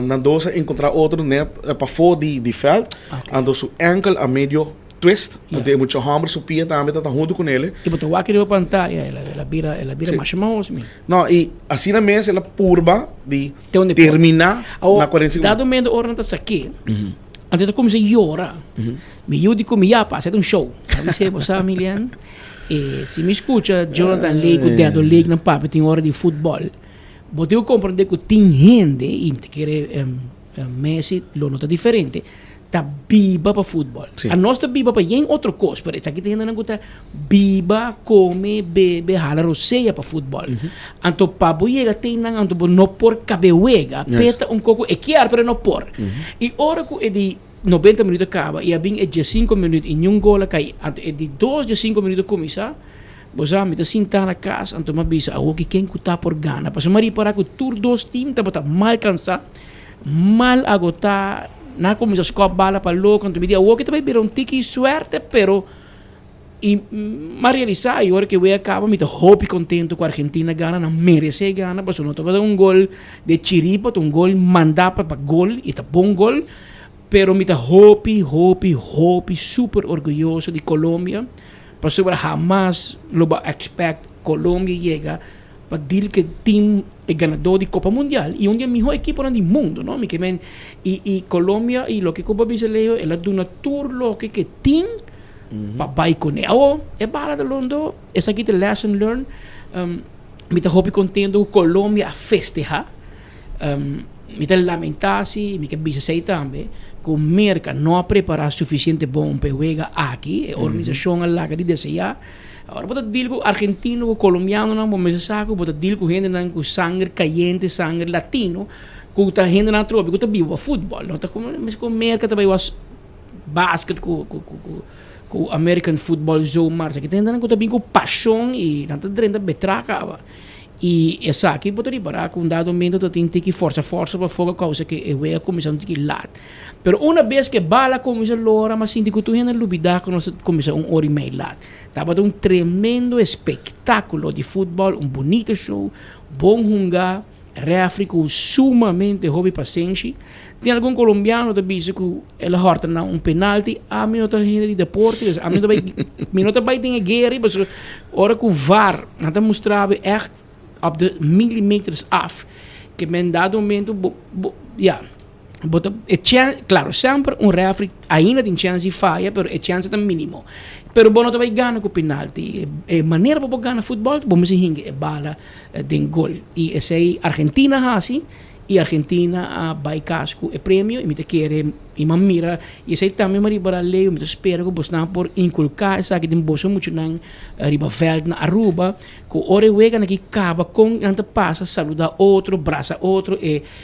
na dosa encontrar outro net para fora de veld, ando su enkel a medio twist, de muito hammer su pia também tá junto com ele. E botou aqui na pantalla, ela vira mais famosa. Não, e assim na mesa ela purba de terminar na 40 segundos. Dado momento hora tá aqui. Antes de começar a chorar. Me eu digo me ia passar um show. Sabe você, Milian? E se me escuta Jonathan Lake, o dedo Lake na papo tem hora de futebol. Botei eu compreender que tem gente e querer Messi lo nota diferente. Tá biba para futebol. A nossa biba para em outra coisa, mas aqui tem ainda que biba, come, bebe, hala roceia para futebol. Então para boiega tem não por cabeuega, peta pouco e quer para não por. E hora que é de 90 minutos acaba e a bem é de 5 minutos e nenhum gol cai. Então é de 2 de 5 minutos começar. Você me está sentando na casa, então me avisa, que quem que tá por gana. Para somar para que tur dos times tá mal cansado, mal agotar. Na como se escopa bala para louco, então me diz, que também vira tiki suerte, pero e realizar e hora que eu acaba me hope contento com a Argentina gana, não merece gana, mas não tava gol de chiripa, gol mandapa para gol e tá bom gol, pero me hope super orgulhoso de Colômbia, para sobre jamás lo va expect Colômbia llega para dizer que time é ganador de Copa Mundial e onde é o melhor equipo do mundo, não? E Colômbia e o que Copa Brasileiro ela dá uma tour lo que tem para vai com ela. É bala de Londres, essa aqui é lesson learned. Me tá hope contento Colômbia a festejar. Me tá lamentar-se, me que bisa também que o mercado não a preparar suficiente bom para jogar aqui, a organização lá que deseja. Agora, bota digo argentino, colombiano, não, mas saco, bota digo gente não com sangue caliente, sangue latino, que tá gente não tropa, que tá vivo futebol, não tá como, mas com mercado também was basquete com American football zone, mas aqui tem que tá bem com paixão e não tá dentro da betraca. E essa aqui pode reparar com um dado momento tu tem que força para fogo causa que eu ia começar a ter lat. Pero uma vez que bala começa a lora, mas sinto que tu ainda lubida quando começa hora e meia lat. Tava um tremendo espetáculo de futebol, bonito show, bom jogar, África sumamente hobby paciente. Tem algum colombiano que diz que ele horta penalti, a mim não tá rindo de deporte, a mim não tá vai ter guerra, mas hora que o VAR não mostrava echt op de millimeters af. Que men dado momento, Claro, sempre un referee ainda tem chance de falha, pero a chance é mínimo. Pero bom, não vai ganhar com penalti. A maneira para ganhar futebol, vamos dizer, é bala de gol. E essa aí, Argentina assim, e Argentina vai casco é prêmio, e me te quer e mira, e essa aí também me para lei, me espero que você não por inculcar essa que tem bolso muito na riba veld na Aruba, que ore wega na que acaba com anta passa saluda outro, braça outro, e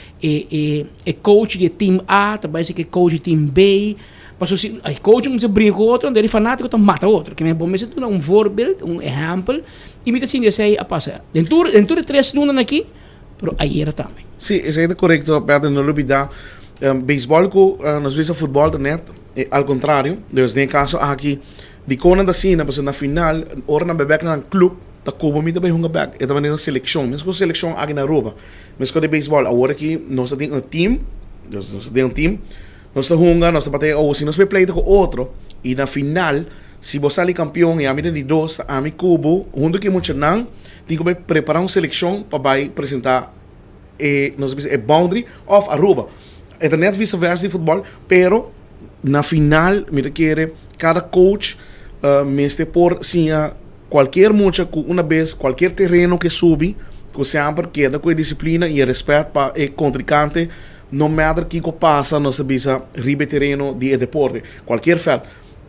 coach de team A, também se que coach de team B. Mas se o coach não se brinca com outro, ele é fanático, então mata outro. Que é bom, mas é um voorbeeld, um exemplo, e me assim, essa aí a passar. Dentro de 3 rundas aqui, pero aí era também. Sim, isso é correto, Pedro, não olvidar. Beisebol, nós vezes futebol, né? Ao contrário, Deus tem caso aqui, de cona da cena, mas na final, hora na bebê na clube, tá como me também hunga back, é também na seleção, mas com seleção aqui na Aruba, mas com o beisebol, agora aqui nós temos um time, nós temos um time, nós temos hunga, nós temos ou se nós pleito com outro, e na final, se você ali campeão e a mim de 2, a mim cubo, junto que muito não, tem que preparar uma seleção para apresentar nós temos a boundary of Aruba. É net vice-versa de futebol, pero na final, me requer cada coach mestre por sim qualquer mucha uma vez, qualquer terreno que sube, que sempre queda com a disciplina e respeito para o contrincante, não matter que passa, nós bisa ribe terreno de deporte, qualquer fel.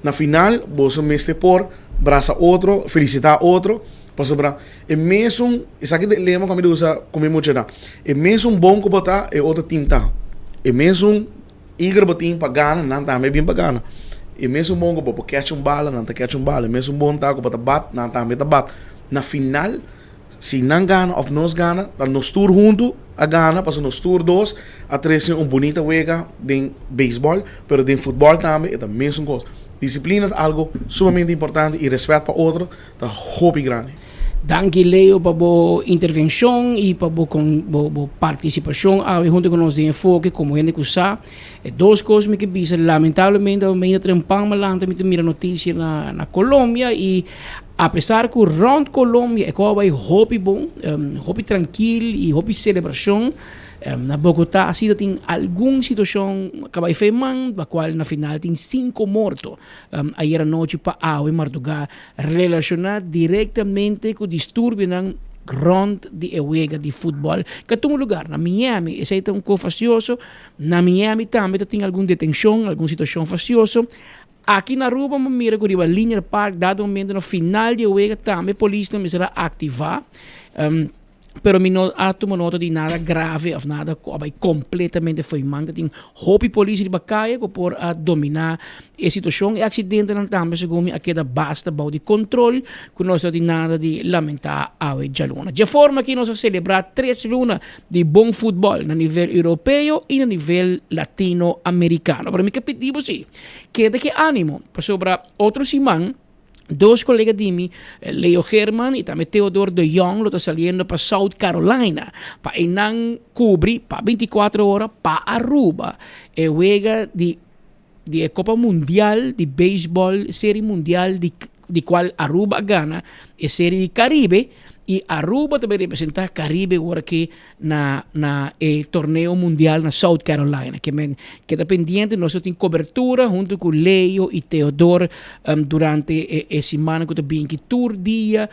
Na final, você mestre por braça outro, felicitar outro, para sobrar. É mesmo, isso aqui lembra como ele usa como muito já. É mesmo bom que botar é outro time tá. É mesmo igra botim para ganhar, não tá bem para ganhar. É mesmo bom que botar catch bala, não tá catch bala. É mesmo bom tá que botar bat, não tá bat. Na final, se não ganha ou nós ganha, tá nos tour junto a ganha, passa nos tour 2, a 3 bonita wega de beisebol, pero de futebol também é a mesma coisa. Disciplina é algo sumamente importante e respeito para outro é hobby grande. Danke Leo para a intervenção e para a participação junto com nós de enfoque como gente que sabe. Duas coisas que bisa lamentavelmente ao meio trempang malanta me mira notícia na Colômbia e apesar que o round Colômbia é qual vai hobby bom, hobby tranquilo e hobby celebração. Na Bogotá, assim, tem alguma situação que vai feimando, a qual na final tem 5 mortos. Ayer à noite, para a Marduga, relacionado diretamente com o distúrbio na grande de ewega de futebol. Que tem um lugar, na Miami, esse é um pouco facioso. Na Miami também tem alguma detenção, alguma situação faciosa. Aqui na Aruba, me mira que a linha do parque, dado momento, no final de ewega, também a polícia também será ativada. Pero mi no tomo nota de nada grave ou nada completamente foi manga tem hopi polícia de bacaia por dominar a situação e acidente não também segundo a queda basta bau de controle que nós não tem nada de lamentar a jaluna de forma que nós celebrar 3 lunas de bom futebol na nível europeu e na nível latino-americano para mim que pedimos sim queda que ânimo para sobrar outro semana. 2 colegas de mim, Leo Herman e também Theodore de Jong, lo está saliendo para South Carolina, para inang cobrir para 24 horas para Aruba. E juega de Copa Mundial de Béisbol, Série Mundial de qual Aruba gana, e Série de Caribe. E Aruba também representa Caribe agora aqui na torneio mundial na South Carolina. Que está pendiente, nós temos cobertura junto com Leo e Theodore durante a semana que também que tour dia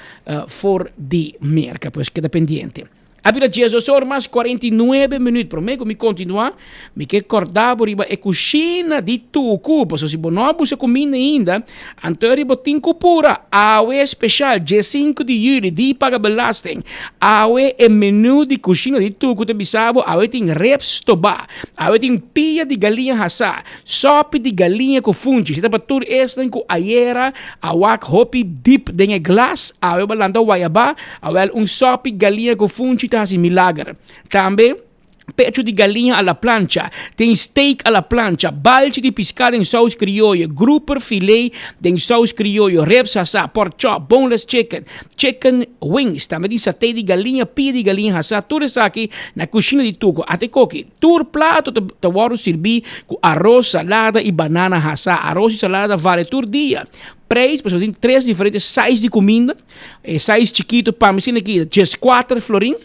for de merca, pois que está pendiente. Abra 10 horas mais 49 minutos. Para mim, me continuar, me quer acordar por a cozinha de Tucu. Pois se não você comida ainda, anterior botin pura, awe especial, dia 5 de julho, dia paga belasting. Awe é menu de cozinha de Tucu, te bisabo, awe tem reps toba, awe tem pia de galinha hassa, sopa de galinha com fungi. Se para tur este com aiera, awak hopi dip dengue glass, awe balanda wayaba, awe sopa de galinha com fungi assim milagre. Também pecho de galinha à la plancha, tem steak à la plancha, balde de pescado em sauce criollo, grouper filet em sauce criollo, reps assá, pork chop, boneless chicken, chicken wings, também tem saté de galinha, pia de galinha assá, tudo isso aqui na cozinha de Tuco. Até coque, tur prato te vou servir com arroz, salada e banana assá, arroz e salada vale tur dia. Preço, pessoal, tem 3 diferentes sizes de comida, size chiquito, para me aqui, just 4 florin.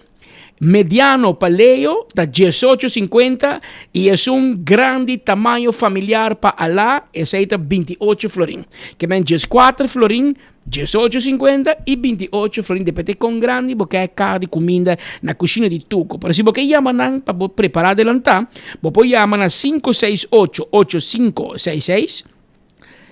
mediano para Leo está 18.50 y es un grande tamaño familiar para Alá, es 28 florín. Que ven 14 florín, 18.50 y 28 florín. Depende con grande porque hay cada de comida na cocina de tuco. Por si você llaman para preparar adelantar, você llaman a 568-8566,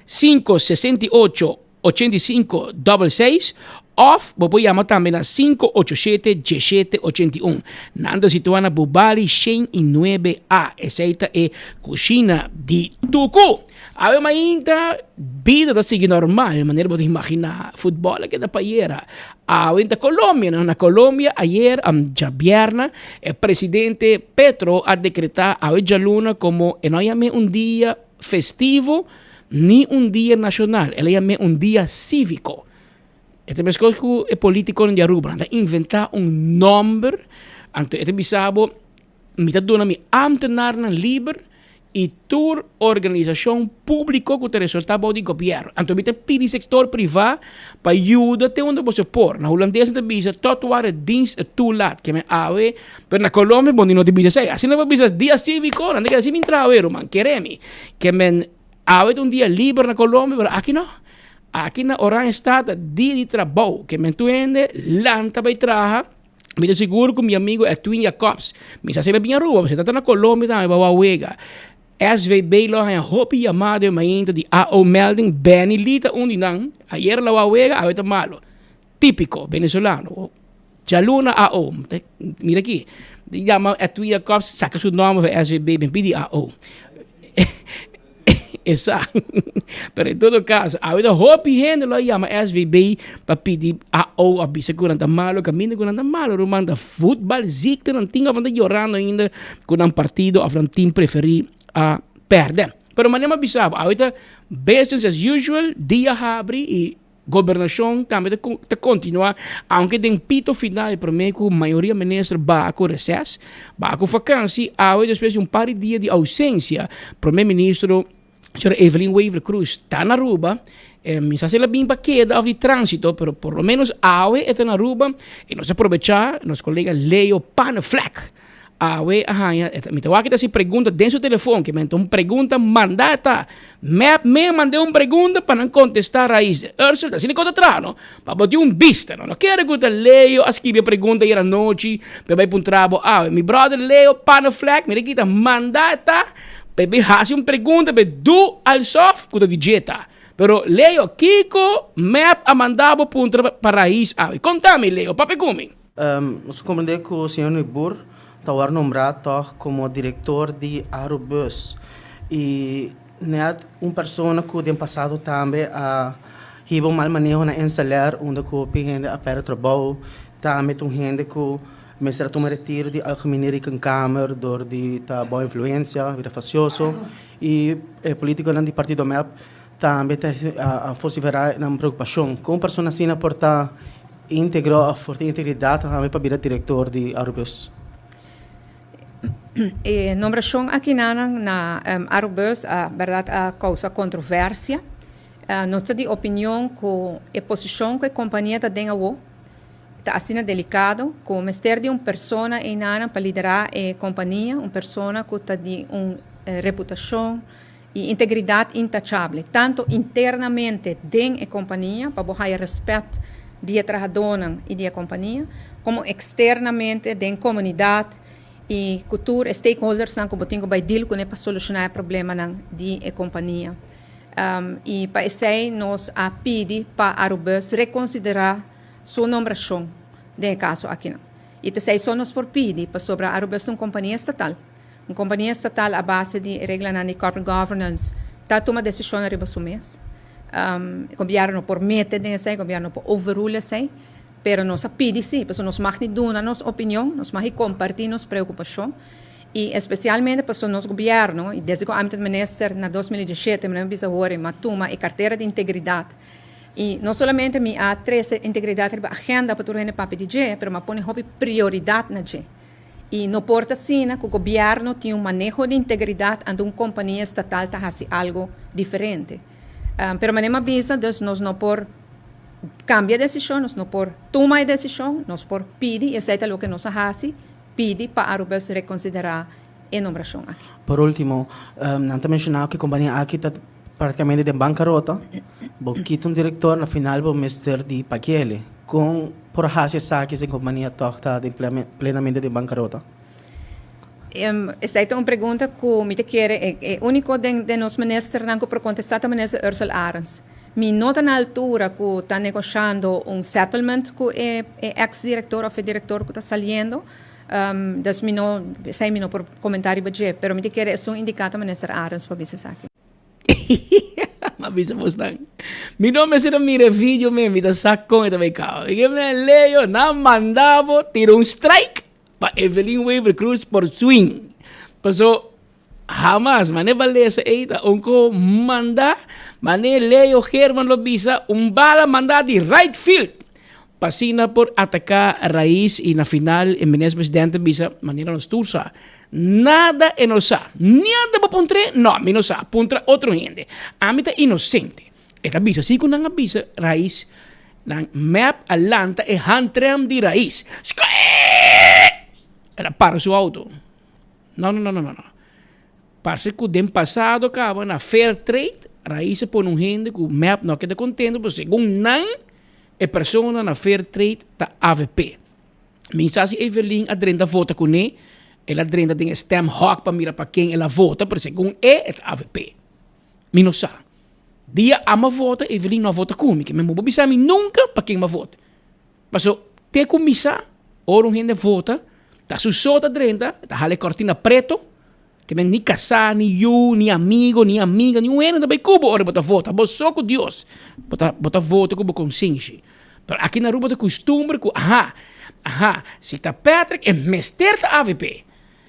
568-8566, off, você llama também a 587-1781. Nanda situada Bubali 109A. Essa é cozinha de Tucu. A ainda vida está seguindo normal, de maneira de imaginar. Futebol que da paieira. Ainda Colômbia, na Colômbia, ayer, já viernes, o presidente Petro ha decretado a Luna como não é dia festivo, ni dia nacional, ele é dia cívico. Este mesmo é político de Aruba, inventar nome, este bisabo, me está dando ambtenaar livre e tour organização pública que tem resultado de governo. Então, me pede sector privado para ajudar te onde você pôr. Na holandesa te bisa tatuar dienst toelaat, que me ave, pero na Colômbia bom não te bisa sei. Assim não bisa dia cívico, não tem que assim me trabalho, man, quereme, que me ave dia livre na Colômbia, pero aqui não. Aqui na Orange Estado, dia de trabalho, que me entende, lanta para trabalhar. Me estou seguro que meu amigo é Twin Jacobs. Me está sendo bem a rua, você está na Colômbia, também vai a SVB lá é hopi chamado ainda de AO melding Benny Lita undinan. Ayer la wawega ahorita malo. Típico venezolano. Jaluna AO. Mira aqui. Llama a Twin Jacobs, saca su nome para SVB, me pide AO. Exato. Pero em todo caso, ahorita hopi gente lo llama SVB para pedir AO, avisa que não está malo, caminho que não está malo, romanda futebol, zica, não tinha van llorando ainda com um partido, a um time preferido a perder. Pero maneira bisabo, ahorita business as usual, dia abre e governação também te continua, aunque tem pito final, prometo a maioria ministra vai com recesso, vai com vacância, ahorita depois de par de dias de ausência, primeiro-ministro Sra. Evelyn Weaver Cruz está na Aruba, se hace bem para queda de trânsito, pero por lo menos ahora está na Aruba e nós aproveitar, nosso colega Leo Panafleck. Me te voy a quitar essa pergunta dentro do telefone, que me então pergunta mandata. Me mandei uma pergunta para não contestar a isso. Ursula, assim conta atrás, não? Para botar vista, não? Não quero que eu leio, escrevi a pergunta aí à noite, para ir para um trabalho. Meu brother Leo Panafleck, me quita mandata. Bebe hace uma pergunta be do al soft kuda digita. Pero Leo Kiko map amandabo punto para isso. Contame Leo, papi kumi. Nós compreendemos que o senhor Nibur está nombrado como diretor de Aerobus e net uma pessoa que tem passado também a riba mal manejo na ensalar onde que pende a para trabalho também tem gente que me será tomar retiro de algemene Kamer door die boa influência, vira facioso e político do partido MEP também a força verá na preocupação com pessoa assim na porta íntegro a forte integridade também para virar diretor de Aerobus. Nombração aqui na Aerobus, a verdade a causa controvérsia. Nossa de opinião com a posição que a companhia está dentro está assim delicado, com o mestre de uma pessoa para liderar a companhia, uma pessoa que está de uma reputação e integridade intachável, tanto internamente dentro da companhia, para botar respeito de trabalhador e da companhia, como externamente dentro da comunidade e cultura, stakeholders que botinho vai deal com para solucionar o problema da companhia. E para isso nós a pedir para a Aerobus reconsiderar sua nombração, de caso aqui não. E te sei só nós por pedir para sobre a Aerobus uma companhia estatal à base de regras de corporate governance, está tomando decisão arriba do mês. O governo por mete o governo por overrule sei, pero nós a pedir sim, porque nós mais dar a nossa opinião, nós mais compartilhar nossa preocupação e especialmente para o nosso governo, e desde que o âmbito ministro na 2017 me lembro agora matuma a carteira de integridade. E não somente me há 13 integridade na agenda para o papi de pero me põe prioridade na G. E não porta assim que o governo tem manejo de integridade ante uma companhia estatal está fazendo algo diferente. Pero me avisa, nós não por cambia decisión, nós não por tomar decisão, nós por pedir, e aceita o que nós hace, pedir para Arubus reconsiderar a nomeação aqui. Por último, não está mencionado que a companhia aqui está praticamente de bancarrota. Vou quitar um diretor, na final vou mestre de Paquele. Por hacer saques a companhia está plenamente de bancarrota. Esta é uma pergunta que me quer é único de nós ministros não para contestar a ministra Ursula Arens. Me nota na altura que está negociando settlement com o ex-diretor ou diretor que está saindo. Das me não sei me não por comentário budget, pero me quer é só indicar a ministra Arens para ver se saque. Mabisa Mustang. Mi nome é mira vídeo me da saco e também cao. E me leio na mandavo tiro um strike para Evelyn Weaver Cruz por swing. Passou jamás mané valesa eita onko manda mané Leo Herman Lobisa bala manda de right field. Pasina por atacar a raiz e na final o presidente bisa maneira nos tursa. Nada é nossa. Nada para pontre, não, me não sa. Pontra outro gente. A mim tá inocente. Esta bisa, se quando não bisa raiz, na map alanta e hantrem de raiz. Ela para seu auto. Não. Parece que o tempo passado acaba na fair trade, raiz põe gente que o map não queda contente, porque segundo não a pessoa na fair trade tá AVP. Mensagem Evelyn adrenda vota com ele, ela adrenda tem stem hawk para mirar para quem ela vota, por segundo é AVP. Minosa. Dia ama vota, Evelyn não vota comigo, que mesmo bisa me nunca para quem me vota. Passou te comissa, ora gente vota, tá susota adrenda, tá hale cortina preto, que men ni casar, ni eu, ni amigo, ni amiga, ni um também cubo ora bota vota, bo só com Deus. Bota vota com consciência. Pero aqui na rua tá costumbre que se tá Patrick é mester da AVP.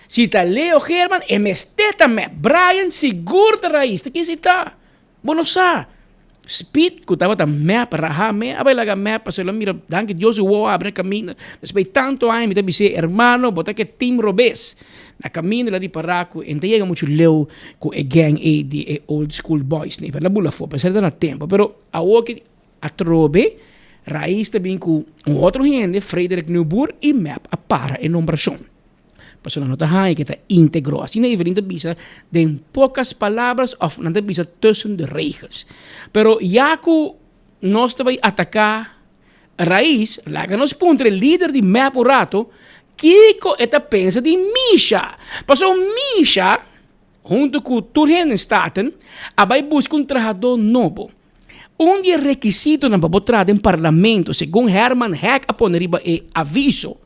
Se tá Leo Herman é mester também. Brian seguro da raiz, tá que se tá. Bueno sa. Speed que tava da map raha me, abay laga map para se lo mira, danke Deus o abre caminho. Después tanto anos me tá bise hermano, bota que team robes. Na caminho lá de Paraco, então chega muito leu com a gang de old school boys, né? Per la bula fo, per certo tempo, pero a que a trobe raiz também com outro gente, Frederik Neuburg e map a para em numeração. Passou na nota high que está integrou. Assim, na Evelyn bisa de poucas palavras of não bisa tussen de regels. Pero já que nós também atacar raiz, lá que nós pontre líder de map o rato, Kiko eta pensa de Misha. Passou Misha, junto com Turhen Staten, vai buscar trabajador novo. Onde requisito na babotrada em parlamento, segundo Herman Heck, a poner e aviso,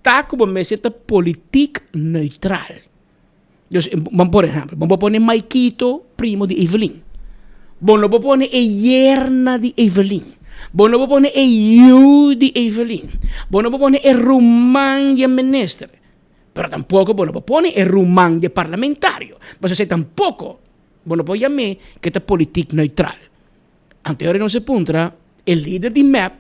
tá como meseta política neutral. Vamos, por exemplo, vamos poner Maikito, primo de Evelyn. Vamos poner a yerna de Evelyn. Bueno, vou poner eu de Evelyn. Bueno, vou poner o rumán de ministro. Pero tampoco, bueno, vou poner o rumán de parlamentario. Mas você tampoco, bueno, vou chamar que é política neutral. Anterior não se puntra, o líder de MAP,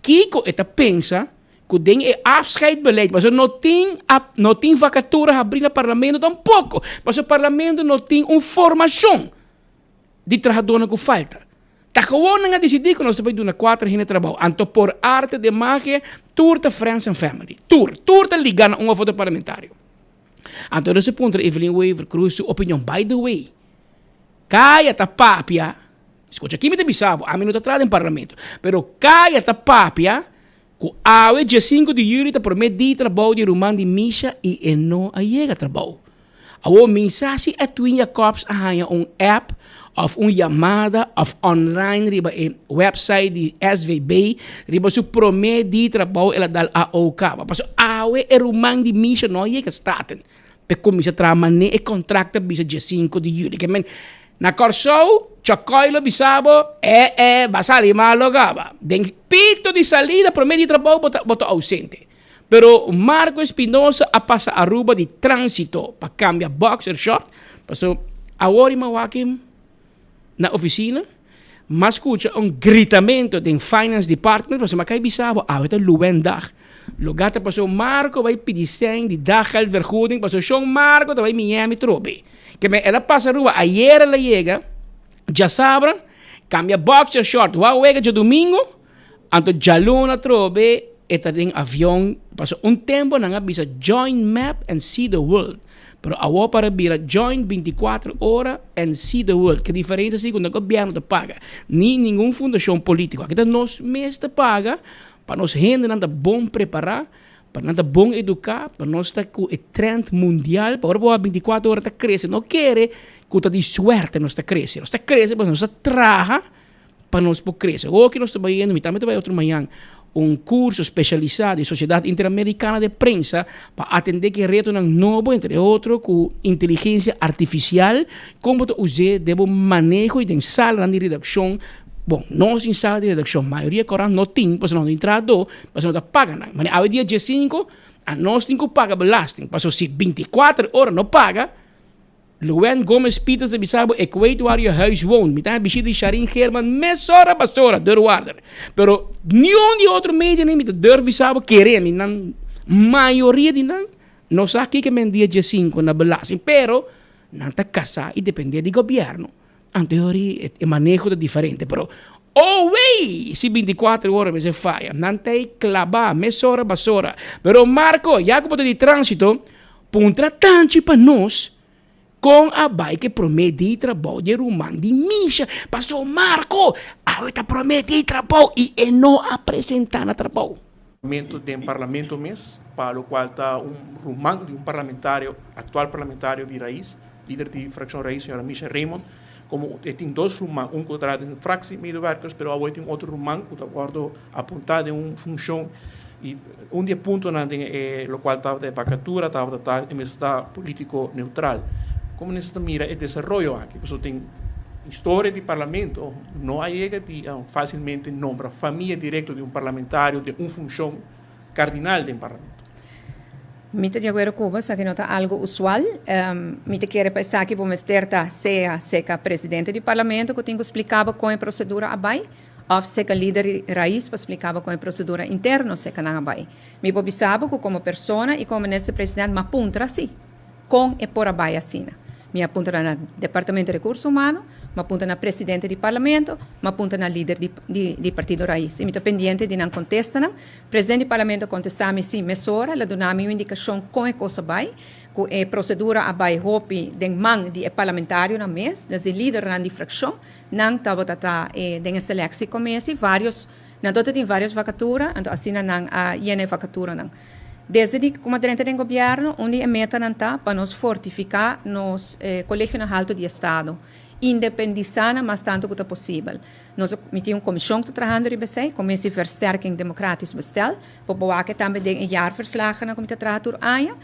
Kiko eta pensa que tem afscheidbeleid, mas não tem vacaturas abrir no parlamento tampoco. Mas o parlamento não tem uma formação de trabalhador que falta. Tá gewoon nga decidir que nós também na 4 gente trabalho. Anto por arte de magia, tour de friends and family. Tour de ligar na voto parlamentário. Anto nesse ponto, Evelyn Weaver Cruz, sua opinião. By the way, kaya ta papia, escuta aqui me bisabo, a minuto atrás em parlamento, pero kaya ta papia, que awe dia 5 de julho ta promete trabalho de Roman de Misha e não a chega trabalho. Awo mensagem a Twin Jacobs a app of chamada of online riba website de SVB riba su promete de trabalho ela dal a OK. Paso awe Roman de Misha não chega staten. Pe comisa tramane e contracta bisa dia 5 de julho. Que men na Corsou, Chocoilo bisabo basali malo gaba. Den pito de salida promete de trabalho bota ausente. Pero Marco Espinosa a passa a ruba de trânsito para cambiar boxer short. Paso awori mawakim na oficina, mas escuta gritamento do Finance Department, paso macai bisabo, aweta luwendag. Logata paso Marco vai pedir de dagal vergoeding, paso Sean Marco vai Miami trobe. Que me ela passa a rua, ayer ela chega, já sabra, cambia boxer short, wega de domingo, Anto jalona trobe eta ding avião. Paso un tempo nang bisa join map and see the world. Pero awo para bira join 24 horas and see the world. Que diferença se quando o governo te paga. Ni nenhum fundação política. Aqui nós mesmos te paga para nos render nada bom preparar, para nada bom educar, para nós estar com o trend mundial, para o 24 horas tá crescer. Não quer que tá de suerte nós tá crescer. Nós tá crescer, mas nós tá traga para nós por crescer. O que nós estamos indo, também vai outro manhã. Curso especializado em Sociedade Interamericana de Prensa para atender que reto novo, entre outros, com inteligência artificial, como usar o manejo de sala de redação. Bom, nós em sala de redação, a maioria corão não tem, porque não entrado, porque não paga. Mas ao dia 5, a nós temos que pagar belasting. Porque se 24 horas não paga, Luen Gomes Peters de Bissau, ik weet waar je huis woont. Met een beetje de Sharin German, mesora basora, deurwaarder. Pero nenhum de outro media nem met de deur Bissau querem. Nan maioria de nan, não sabe que men dia 5 na belasting. Pero não tá casa e depende do governo. Anteriori é manejo de diferente. Pero wey, se 24 horas me se falla, não tem clavar, mesora basora. Pero Marco, já que de trânsito, puntra tanto para nós. Com a bai que promete trabalho de rumang de misha. Passou Marco, a está promete trabalho e não apresenta na trabalho. Do parlamento mesmo, para o qual está rumang de parlamentário, atual parlamentário de Raiz, líder de fracção Raiz, senhora Misha Raymond, como tem dois rumang, contrato em fracção medewerkers, pero agora tem outro rumang, que está apontado em função e dia ponto na o qual estava de vacatura, está político neutral. Como nesta mira o desenvolvimento aqui, porque tem história de parlamento, não há facilmente nombra família direta de parlamentário de função cardinal do parlamento. Mita de acuerdo Cuba, que não está algo usual. Mita quer pensar que vamos ter seca presidente do parlamento que tem que explicar como a procedura abai, ou seca líder raiz para explicar como a procedura interna seca não abai. Me bobi sabe que como pessoa e como nesse presidente me apunta assim, com e por abai assim. Me apunta no Departamento de Recursos Humanos, me apunta na Presidente do Parlamento, me apunta na líder do Partido Raiz. E me estou pendente de não contestar. Presidente do Parlamento contestar-me sim, mesora, ela dá-me uma indicação com a coisa vai, com a procedura a vai hopi de man de parlamentário na mês, das líder na fração, não estava de seleção com mês e vários, não tem várias vacaturas, então assim não a vacatura não. Desde como dirigente do governo, onde a meta não está para nos fortificar nos colégios alto de Estado, independizar mas tanto quanto possível. Nós temos comissão que está trabalhando em BC, comissão de versterking democratisch bestel, para bewaken também de jaarverslagen na comité trator aia.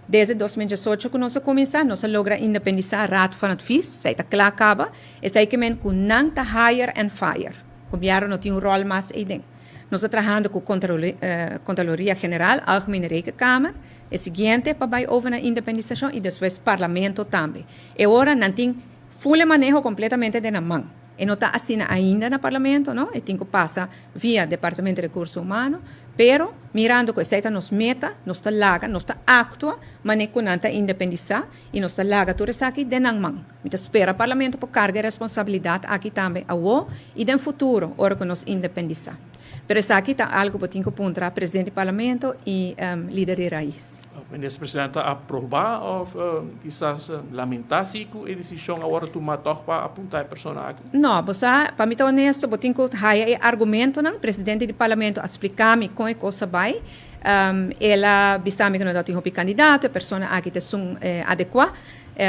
Desde 2018 que nós começamos, nós logra independizar a Raad van Advies, sai está klaar acaba, e sai que men com não tá hire and fire. O governo não tem rol mais aí dentro. Nós estamos trabalhando com a Controladoria Geral, a Algemene Rekenkamer, o seguinte para over na independização e depois Parlamento também. E agora não tem full manejo completamente de na mão. E não está assim ainda no Parlamento, não? E tem que passar via Departamento de Recursos Humanos, pero mirando que essa nos meta, nos está laga, nos está actua, mas não está independizar e nos está laga tudo isso aqui de na mão. Então espera o Parlamento por carga de responsabilidade aqui também a o e no futuro, hora que nos independizar. Pero isso aqui está algo que tem que apontar presidente do Parlamento e líder de raiz. O ministro presidente aprovar ou quizás lamentar-se com a decisão agora tomar para apontar a pessoa aqui? Não, para mim estar honesto, eu tenho que ter argumento, não? Presidente do Parlamento explicar-me como é que coisa vai. Ela disse-me que não tem um candidato, a pessoa aqui é adequada.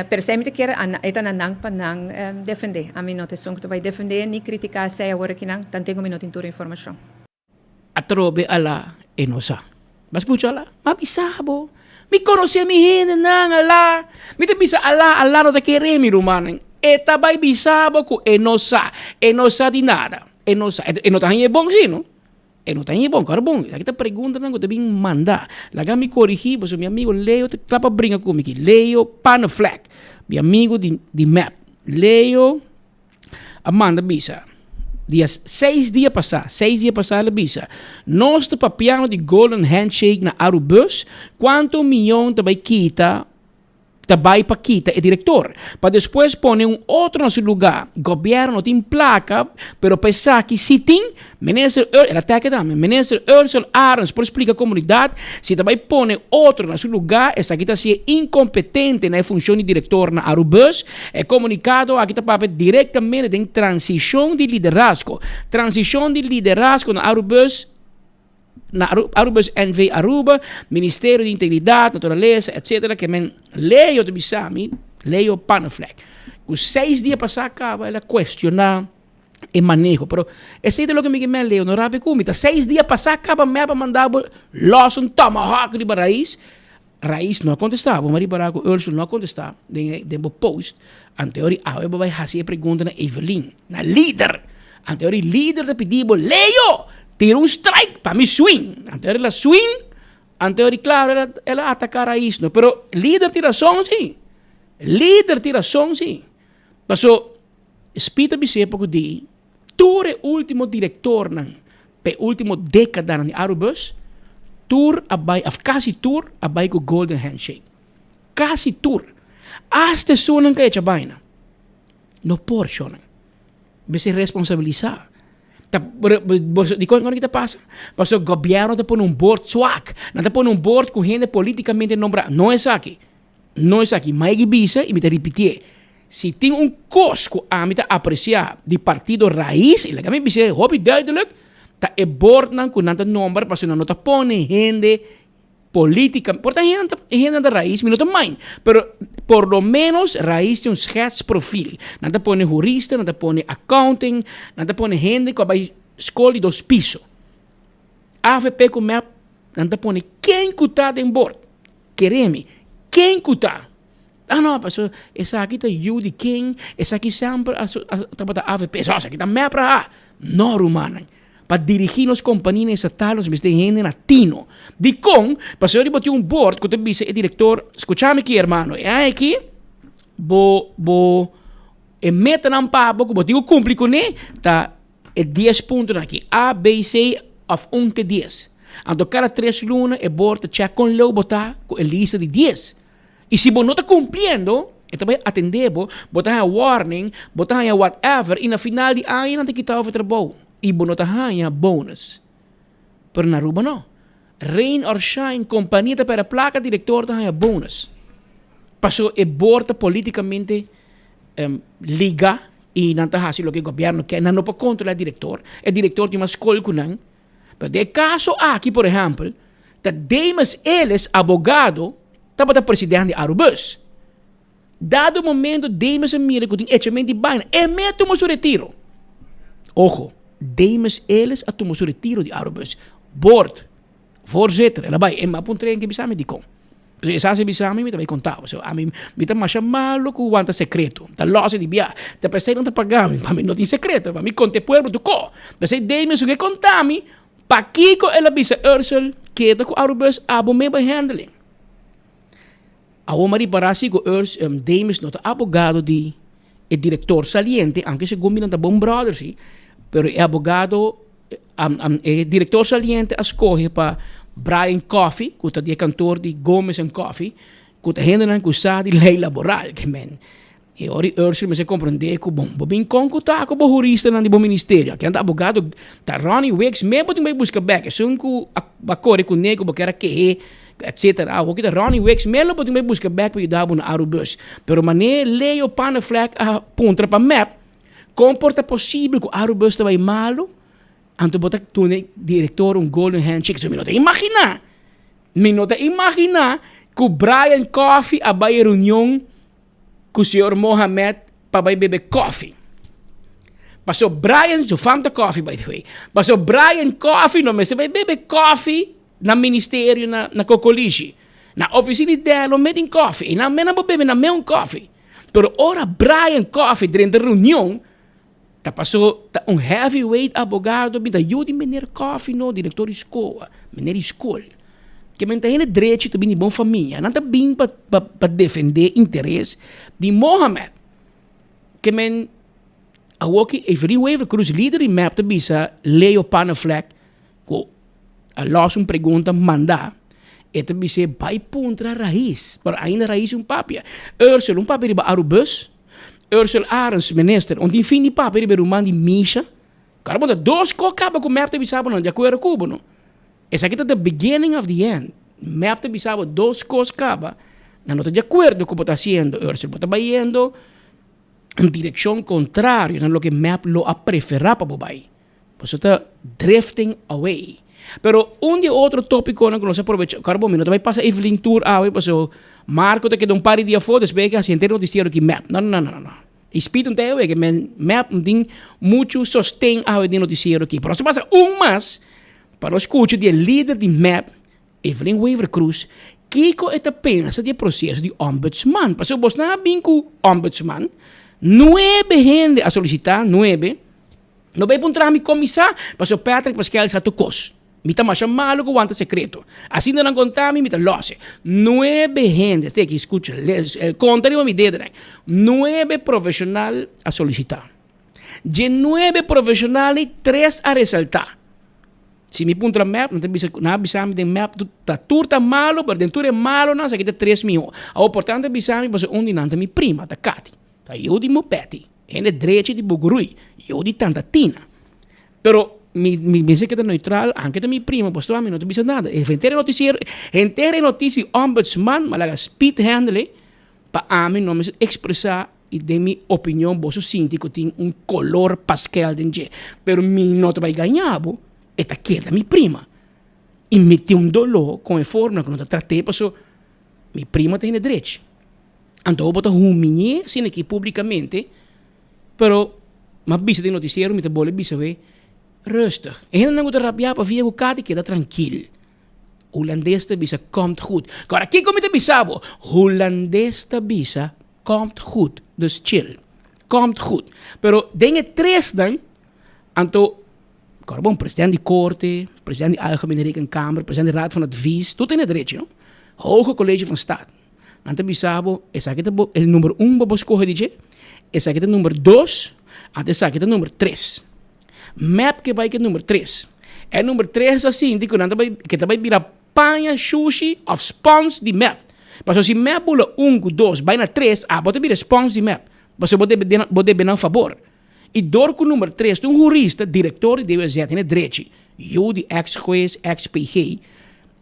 Percebe que ela não para defender. A mim não tem que vai defender nem criticar se agora que não, tanto que não tem toda a informação. Atrobe ala enosa. Mas escucha ala, mabisabo. Mi conoce mi gente nang ala. Mi te bisa ala no te quiere mi rumanen. Eta bai bisabo ku enosa di nada. Enosa é bom sim, não? Enosa é bom, cara bom. Aqui te pergunta não que te vim mandar. Laga me corrigir, mas meu amigo Leo te clapa brinca comigo. Leo Panafleck, meu amigo de map. Leo Amanda bisa. 6 dias passar a visa. Nós te papiano de Golden Handshake na Arubus, quanto milhão te vai quitar Tabay pa quita el director. Para después pone un otro en su lugar. Gobierno tiene placa, pero pensar que si tiene, minister Ursel Arens, por explicar a comunidad, si tabay pone otro en su lugar, esta aquí está siendo incompetente en la función de director na Arubus, el comunicado aquí está directamente en transición de liderazgo. Transición de liderazgo na Arubus, Arubus NV Aruba, Ministerio de Integridad, Naturaleza, etc. Que men leio de Bisami, leio Panafleck. Os 6 dias passados acaba ela questionar e manejo. Pero esse é o que me leu no Rabi Kumita. 6 dias passados acaba me mandar los um tomahawk de raiz. Raiz não contestava, mas Baraco Ursula não contestava. Den post. An teoria, eu vou fazer a pergunta na Evelyn, na líder. An teoria, líder de pedido, leio! Tira strike para mi swing. Antes era swing, antes claro, ela atacar a isso. No? Pero líder tira razão, sim. Líder tira razão, sim. Passou, espita bise pouco de, tur último diretor, pe último década na Arubus, tur abai, quase tur abai com Golden Handshake. Quase tur. Hasta sunan ka echa baina. No porcionan. Bese responsabilizar. Di quando kita passa? Porque o governo está por board swak. Não está por board com gente politicamente nombrada. Não é aqui. Não é aqui. Mas bisa e me te repetir. Se tem cosco a me apreciar de partido raiz, e legalmente bisa, hobby duidelijk, tá é board não com nada nombre, porque não está por gente política. Porta gente da raiz, me não também. Pero por lo menos raiz tem schetsprofil. Não está por jurista, não está por accounting, não está por gente que vai escola de 2 pisos. AVP com map, não está por quem que está em board. Quereme, quem que está? Ah, não, pastor, essa aqui está de quem? Essa aqui sempre está para AVP. Essa aqui está map para não, humana. Para dirigir as companhias estatais, mas tem gente latino. De com, para se eu botar board, que eu disse, o diretor, escutame aqui, irmão, e aqui, meta na papo, que eu cumpri com ele, tá, 10 pontos aqui, A, B, C, of 1 que 10. Então, cada 3 lunas, o board check com o botar com a lista de 10. E se você não está cumprindo, então vai atender, botar a warning, botar a whatever, e na final de ano, não tem que estar o trabalho. E bonotahanha bonus. Pero na Aruba não. Rain or shine, companhia para a placa diretor tahanha bonus. Passou e borda politicamente liga e não está fazendo o que o governo quer, não para controlar o diretor. O diretor tem uma escola com não. Pero de caso aqui, por exemplo, da Demas eles, abogado, estava da presidente de Arubus. Dado o momento, Demas e mira que tem echamento de baina, e mete o seu retiro. Ojo. Demas eles a tomar seu retiro de Arubus. Board, voorzitter, ela vai, mas para um trem que bisame de com. Essa se bisame me também contava. A mim me tá mais chamado com o anta secreto. Tá loja de via. Tá pensei não tá pagando, para mim não tem secreto. Para mim conte pueblo do co. Pensei Demas o que contame, pa Kiko ela bisa Ursel que tá com Arubus abo me by handling. A Omari Barasi com Demas não tá abogado de o diretor saliente, anche se combinam tá bom brother sim. Pero o abogado, o diretor saliente escolhe para Brian Coffey, que é o cantor de Gomes and Coffey, que é gente que sabe de lei laboral, que men. E ora Ursula me se compreende que bom bem concutar com o jurista no bom ministério. Que anda abogado, tá Ronnie Wicks, mesmo tem que buscar back, se um que acorre com nego, porque era que etc. O que tá Ronnie Wicks, mesmo tem que buscar back para ajudar no Arubus. Pero mané lei o panafleck a pontra para map. Comporta possível que o Arubus estava malo, antes botar tu diretor golden handshake. So, me não te imaginar que o Brian Coffey a vai reunião com o senhor Mohamed para vai beber coffee. Passou Brian, so fanta coffee by the way. Passou Brian Coffey, não, mas você vai beber coffee na ministério, na Cocolishi. Na oficina dela, metem coffee. E não vou beber na mesma coffee. Pero ora Brian Coffey, durante a reunião, passou heavyweight abogado, me ajuda a meneer Coffey, no, diretor de escola, meneer escola. Que me tem direito de boa família, não está bem para defender interesse de Mohamed. Que me aqui every cruz líder e map de bisa Leo Panafleck, que a loss pergunta mandar, esta bise vai puntra raiz, pero ainda raiz papia. Ursula papia riba Arubus, Ursula Arens minister, onde fim de papia riba Roman de Misha. Cara, bota dois acaba com map te bisabo não, de acordo com não. Essa aqui é the beginning of the end. Map te bisabo dois coisas acaba. Não está de acordo com o que está haciendo. Ursula está vayendo en dirección contraria a lo que map lo ha preferado para bobai. Pues está drifting away. Pero un de otro tópico que no se aprovecha, carbo minuto vai passa Evelyn Tour pues Marco te queda un par de días fotos, ve que asiente noticiero que map. No. Espírito não que map tem muito sostém de noticiero aqui. Pero se passa mais para o escute de líder de map, Evelyn Weaver Cruz, Kiko está pensa de processo de ombudsman. Porque você não vem com ombudsman, 9 gente a solicitar, 9. Não vai encontrar mi comissário, porque o Patrick Pascal está tu cos. Mita mais malo que o ante secreto. Assim não contar mi mita losse. 9 gente, tem que escuta, conta mi dedo, 9 profissional a solicitar. De 9 profissionais, 3 a ressaltar. Se me punta map, não tem bisami de map, tá turta malo, mas dentro é malo, não, sei que 3 mil. A importante bisami, porque um dinante mi prima, tá Cati. Tá eu de Mopeti, ele direito de Bugurui, eu de tanta Tina. Pero mi pensa que é neutral, anche da mi prima, posto a mim não te bisa nada. E inteira notícia ombudsman, malaga speed handle, pa a mim não me expressar e de mi opinião, bosso sinti que tem color pastel dentro. Pero mi não te vai ganhar, bo, eta queda mi prima. E me tem dolor com a forma que não te tratei, posso mi prima tem direito. Então, eu boto humilhar assim aqui publicamente, pero mas bisa de noticiero, me te bole bisa ver rustig. En dan moet er rabiar para via bukati queda tranquilo. Holandês te bisa komt goed. Agora aqui como te bisabo, holandês te bisa komt goed. Dus chill. Komt goed. Pero dengue 3 dan, anto Carbon, president de corte, president de algemene rekenkamer, president de raad van advies, tot in het ritje, no? Hoge college van staat. Ante bisabo, esa que el número 1 babos coge dice, esa que el número 2, ante esa que el número 3. Map que vai que número 3. El número 3 assim, dico nanta que vai virar panha, sushi of spons de map. Mas se map bula 1, 2, vai na 3, bota vira spons de map. Mas bota bem a favor. E door com o número 3, um jurista, diretor de DWZ in het direito, eu de ex-juez, ex-PG,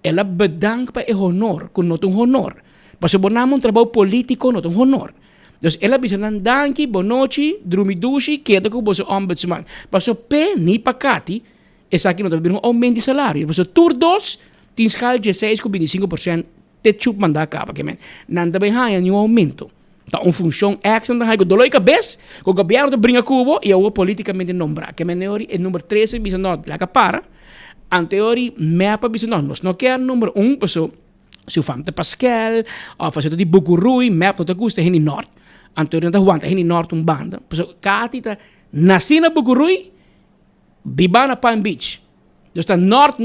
ela bedankt para o honor, com não um honor. Mas se bonamos trabalho político, não um honor. Dus ela bisa nan danki, bonochi, drumidushi, queda com o ombudsman. Mas o P, ni pacati, essa aqui não está vendo um aumento de salário. Mas o tur 2, tem escala de 6,25%, te chup mandar acaba, que men. Nanda bem haya nenhum aumento. Tá uma função action da hago doloi cabeça, o governo te brinca cubo e eu politicamente nombrar. Que men teori é número 13 bisa não, lá que para. Anteori mapa bisa não quer número 1, pessoa, se o famte Pascal, ou fazer de Bugurui, map não te gusta em norte. Anteori não te aguanta em norte banda. Pessoa, Kati tá nasci na Bugurui, viva na Palm Beach. Dus tá norte.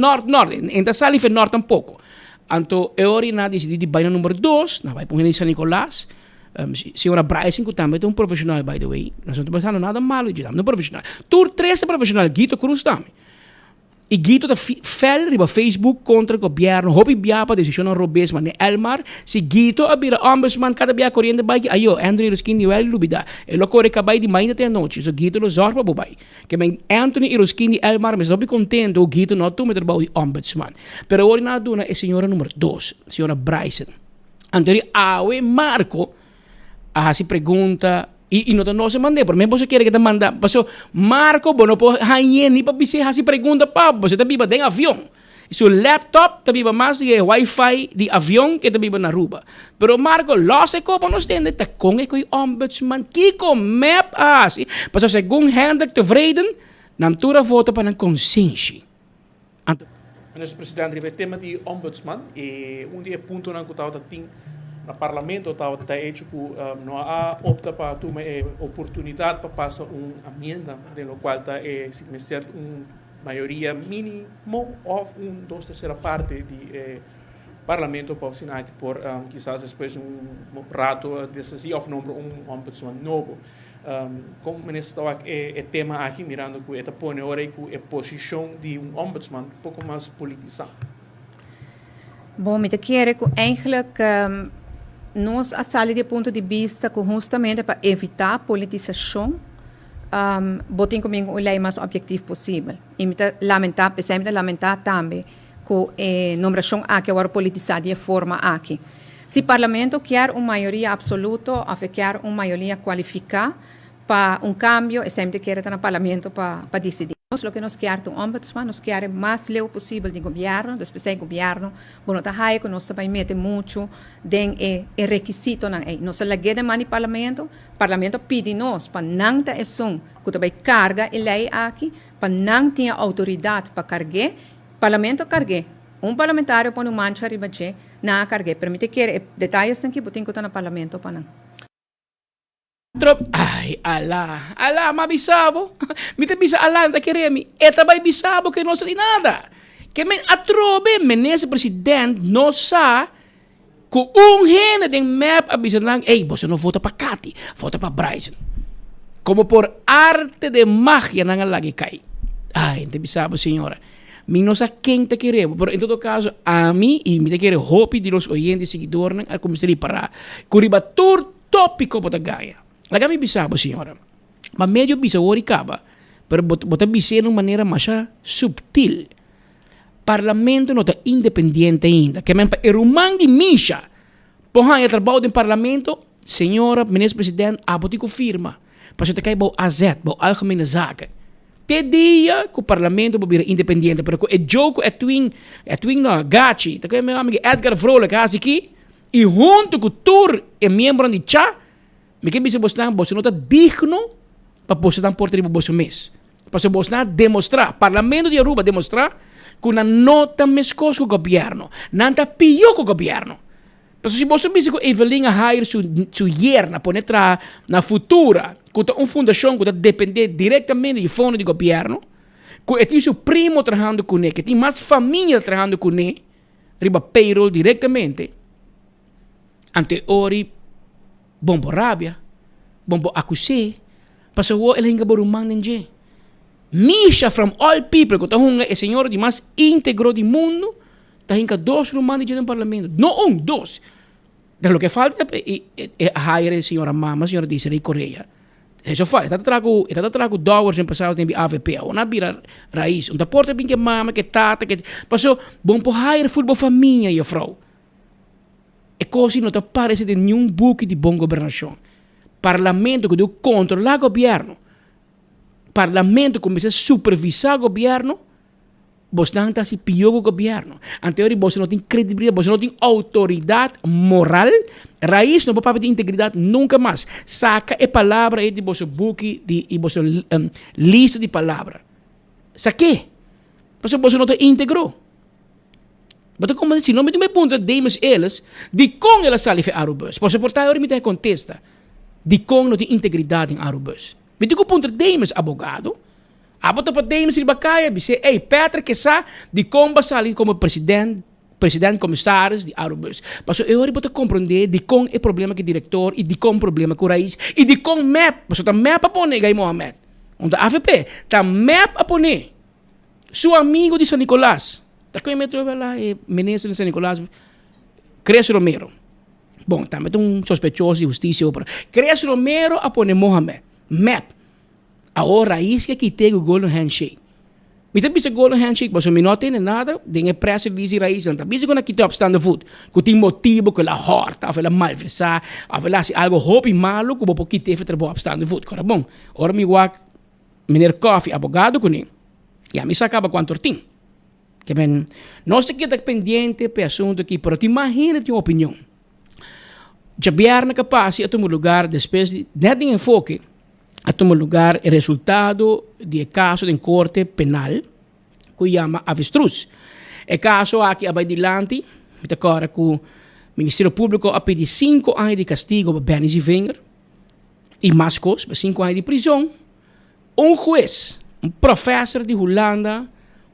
Então sali foi norte um pouco. Anto eori na decidi de baina número 2, na vai pôr em San Nicolás. Senhora Bryson, que também é um profissional, by the way. Não estou pensando nada malo de um profissional. Tur 3 é profissional, Guito Cruz também. E Guito está fel riba Facebook contra o governo. Hobby biapa decisão robes, mas Elmar, se Guito abira ombudsman cada bia corrente bike, ayo, Anthony Ruskin well lubida. E lo corre cabay de mainda te noite. So Guito lo zorba bobay. Que men Anthony Ruskin Elmar, mas não contento, o Guito não tu meter bau de ombudsman. Pero ori na duna é senhora número 2, senhora Bryson. Anthony awe Marco se pergunta e não se mande, por mim você quer que te manda, paso Marco, bueno, po hayen ni pa bise se pergunta pa, você tá viva em avião. Seu laptop tá viva mais de Wi-Fi de avião que tá viva na Aruba. Pero Marco, losse ko pa nos tende tá com e coi ombudsman Kiko map assim. Paso segundo Hendrik tevreden, nam tura voto para consciência. Meneer president, o tema de ombudsman e dia ponto na que estava no parlamento estava hecho que não há opta para tomar oportunidade para passar emenda de lo qual está se meter maioria mínimo ou 2/3 parte de parlamento para assinar por quizás depois rato decisivo ou número ombudsman novo. Como o ministro estava tema aqui mirando que está pondo agora que a posição de ombudsman pouco mais politizada. Bom, me quer que eigenlijk nós assali de ponto de vista que justamente para evitar politização, botem comigo o lei mais objetivo possível. E me lamentar, sempre lamentar também que a nomeação aqui agora politizada de forma aqui. Se o parlamento quer uma maioria absoluta ou quer uma maioria qualificada para cambio, sempre quer estar no parlamento para decidir. Lo que nós queremos um ombudsman, nós queremos mais leu possível de governo, depois do governo, bueno, tá que nós também mete muito den e requisito nan ei. Nós lagi de mani parlamento pede nós para não ter som, que também carga a lei aqui, para não ter autoridade para carregar, parlamento carregar. Parlamentário põe mancha riba je, na carregar. Permite que detalhes aqui botem que tá no parlamento para não. Ay, ala, mabisabo. Mita bisa ala, não queremos. Eta vai bisabo que não sabe nada. Que men atrobe, menese presidente, não sabe que gene den map abisa lang, ei, você não vota para Cati, vota para Bryson. Como por arte de magia nang lagi cai. Ay, não bisabo, senhora. Mi não sabe quem te queremos, pero em todo caso, a mim, e me te quero hope de los oyentes e seguidores, a começar para curibatur tópico para ganhar. Lagami bisabo, senhora. Mas medio bisa ori kaba, pero bota bisa de uma maneira mais subtil. Parlamento não está independente ainda. Que men erumang di misha. Pohang trabalho do parlamento, senhora, ministro presidente, abotico firma. Para te cai bom AZ, bom algemene zaken. Te dia que o parlamento vai independente, pero o jogo é twin no gachi. Te cai meu amigo Edgar Vrolijk aqui e junto com tur e membro de cha. Me que bisa bosnan boso não está digno para boso dan porteri boso mes. Para boso na demonstrar, parlamento de Aruba demonstrar que na nota mescos com o governo, não está pior com o governo. Para se boso bisa que Evelyn a hire su yerna penetra na futura, com uma fundação que depende diretamente do fundo do governo, que tem seu primo trabalhando com ele, que tem mais família trabalhando com ele, riba payroll diretamente. Ante ori bombo rabia, bombo acusé, pasó wo el hinga borumang ninje. Misha from all people, que tahunga é senhor de mais íntegro do mundo, tahinga dos rumang ninje no parlamento. No dos. De lo que falta é hire senhora mama, senhora de Israel Coreia. Eso faz, está trago dollars em passado tempo AVP, ona bira raiz, onda porta bem que mama, que tata, que passou bom por hire futebol família e frau. E così non parece di nenhum buco di buona governazione. Parlamento che deve controllare il governo. Parlamento che comincia a supervisare il governo. Vos non si più il governo. Anteori vos non tem credibilità, vos non tem autoridade moral. Raiz não pode ter integridade nunca mais. Saca a palavra de vos buco de vos lista de palavra. Saque? Porque vos não tem íntegro. Mas como se não me pergunta demes eles, de como elas saem para Arubus. Por suportar eu me contesta, de como não tem integridade em Arubus. Me digo ponto demes advogado, abota para demes de bacaia, dice, ei, Petra que sa de como sair como presidente comissários de Arubus. Mas eu vou compreender de como é problema que diretor e de como problema com raiz e de como map, mas tá map a poner gai Mohamed. Onda AVP, tá map a poner. Seu amigo de São Nicolás. Daquele metro lá é ministro de São Nicolás, Cresce Romero. Bom, também tem sospechoso de justiça. Cresce Romero a poner Mohamed. Map. Agora, raiz que aqui tem o Golden Handshake. Me tem visto Golden Handshake, mas não tem nada, tem pressa de raiz. Não tem visto quando aqui tem obstante food, que tem motivo que ela horta, ou ela malversar, ou ela se algo hobby malo, que vou quitar para trabalhar obstante food. Agora, bom, ora me guac, menino Coffee, abogado com ele, e a mim se acaba quanto tem. Que bem, nós aqui estamos pendentes para o assunto aqui, mas imagina tua opinião. Já vieram capaz de tomar lugar, depois de dar enfoque, a tomar lugar o resultado do caso de corte penal, que chama avestruz. O caso aqui abaixo, agora que o Ministério Público a pedir 5 anos de castigo para Benny Zivinger e mais coisas, 5 anos de prisão. Juiz, professor de Holanda,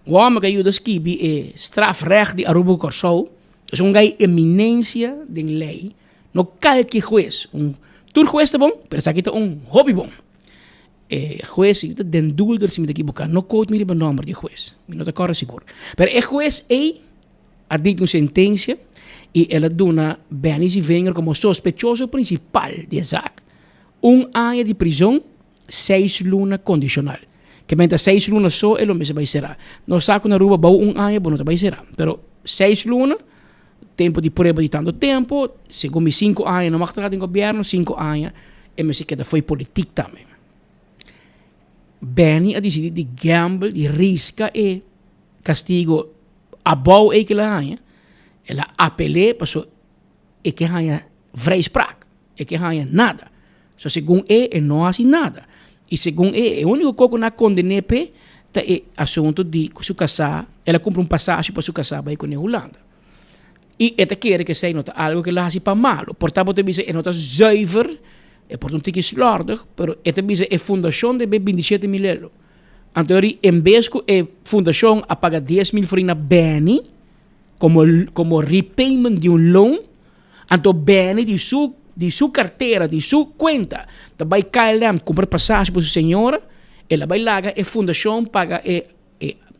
o homem que ajuda a escrever é strafrecht de Aruba Corso, é um gai eminência de lei, não qualquer juiz. Tur juiz é bom, mas aqui está hobby bom. Juiz, eu tenho dúvida se me equivocar, não conto me o nome de juiz, não estou seguro. Mas é juiz ha dito una sentencia y ella dona Benny Zivinger como sospechoso principal de zaak. 1 año de prisión, 6 lunas condicional. Que mientras 6 lunas so, él me se va a cerrar. No saco una ruba, 1 año, no te va a cerrar. Pero 6 lunas, tempo de prueba de tanto tempo, según mis 5 años, no mag tratar en gobierno, 5 años, y me se queda fue política también. Benny ha decidido de gamble, de risca e castigo abou aquele año. Ela apelé, passou e que haya vrijspraak, e que haya nada. So según não faz nada. E segundo o único coco na condene pe tá assunto de su casar, ela compra passagem para su casar vai com a Holanda. E ela quer que seja nota algo que ela faz para malo. Portanto, te dice nota zuiver, e portanto tique slordig, pero ela dice a fundação de 27 mil euro. Antori em vez que a fundação a pagar 10 mil for na Benny como repayment de loan, então Benny de sua carteira, de sua conta, vai KLM comprar passagem para sua senhora, ela vai lá a fundação paga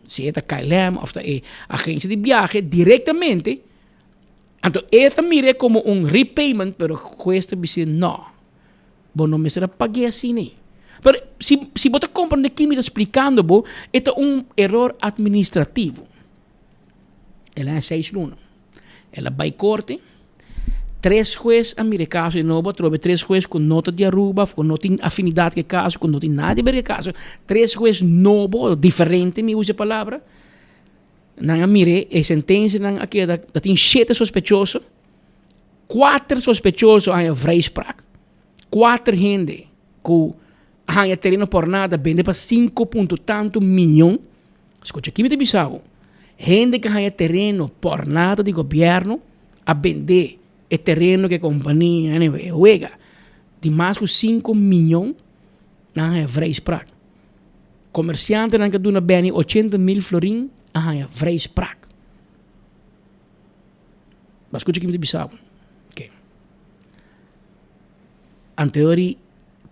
se é a KLM ou a agência de viagem diretamente, então ela mira como repayment, pero cuesta dizer não, bom não me será pagar assim nem. Pero se você compreende que me está explicando, é erro administrativo. Ela é 6 lunas. Ela vai corte. 3 jueces americanos de novo, trove 3 jueces com nota de Aruba, com nota de afinidade que caso, com nota de nada de ver que caso. 3 jueces novo, diferente, me usa a palavra. Não mire, a sentença não aqui da tem 7 sospechosos. 4 sospechosos há vrijspraak. 4 gente com há terreno por nada, vende para 5 ponto tanto milhão. Escuta aqui me te bisavo. Gente que há terreno por nada de governo a vender o terreno que a companhia juega de mais de 5 milhões não é vrijspraak. Comerciante não que dona bem 80 mil florin é vrijspraak. Mas escuta aqui me te bisavo. Ok. Anteriori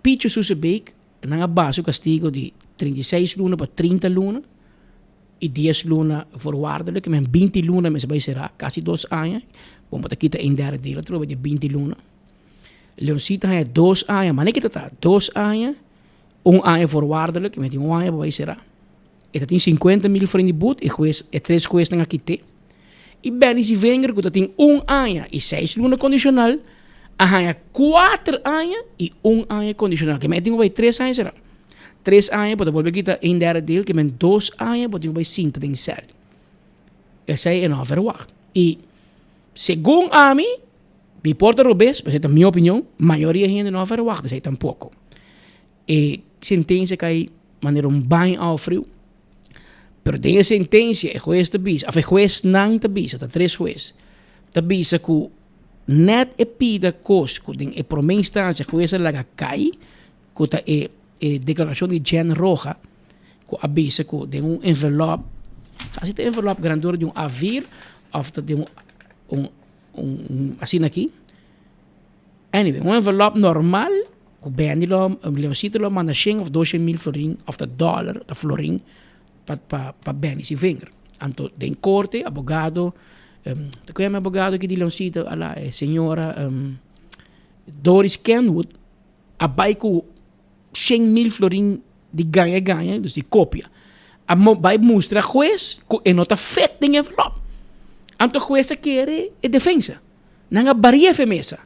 Picho Susebeek na base o castigo de 36 lunas para 30 lunas e 10 lunas voorwaardelijk. Men 20 lunas men vai será quase 2 anos. Vamos aqui tá em derde deel trove de 20 lunas. Leoncita é 2 anos, mas nem que tá 2 anos, 1 ano voorwaardelijk, met 1 ano vai será. Eta tem 50 mil francs de boete e 3 jueces na aqui. E Benny Zivinger que tem 1 ano e 6 lunas condicional. Há 4 anos e 1 ano condicional. Que metem vai 3 anos será. 3 anos pode volver aqui em derde deel, que men 2 anos pode vai 5 de cel. Essa é não verwacht. E segundo a mim, me importa Robes, mas é a minha opinião, maioria gente não verwacht, sei tampouco. E sentença cai maneira bem ao frio. Pero de sentença, o juez te bisa, o juez não te bisa, tá 3 jueces. Te bisa que net e pida cosco den e proma instância que essa laga cai que tá e declaração de Jen Roja que avisa que de envelope assim tem envelope grandura de avir ou de assim aqui anyway envelope normal que bem lo Leoncito lo manda 100 of 200 mil florin of the dollar the florin para Benny Zivinger anto den corte abogado te conhece abogado que de Leoncito a la senhora Doris Kenwood a baiko 100 mil florin de ganha, dus de cópia. A vai mostrar juez que não está feito em envelope. Então o juez quer a defesa. Não há barriga mesa.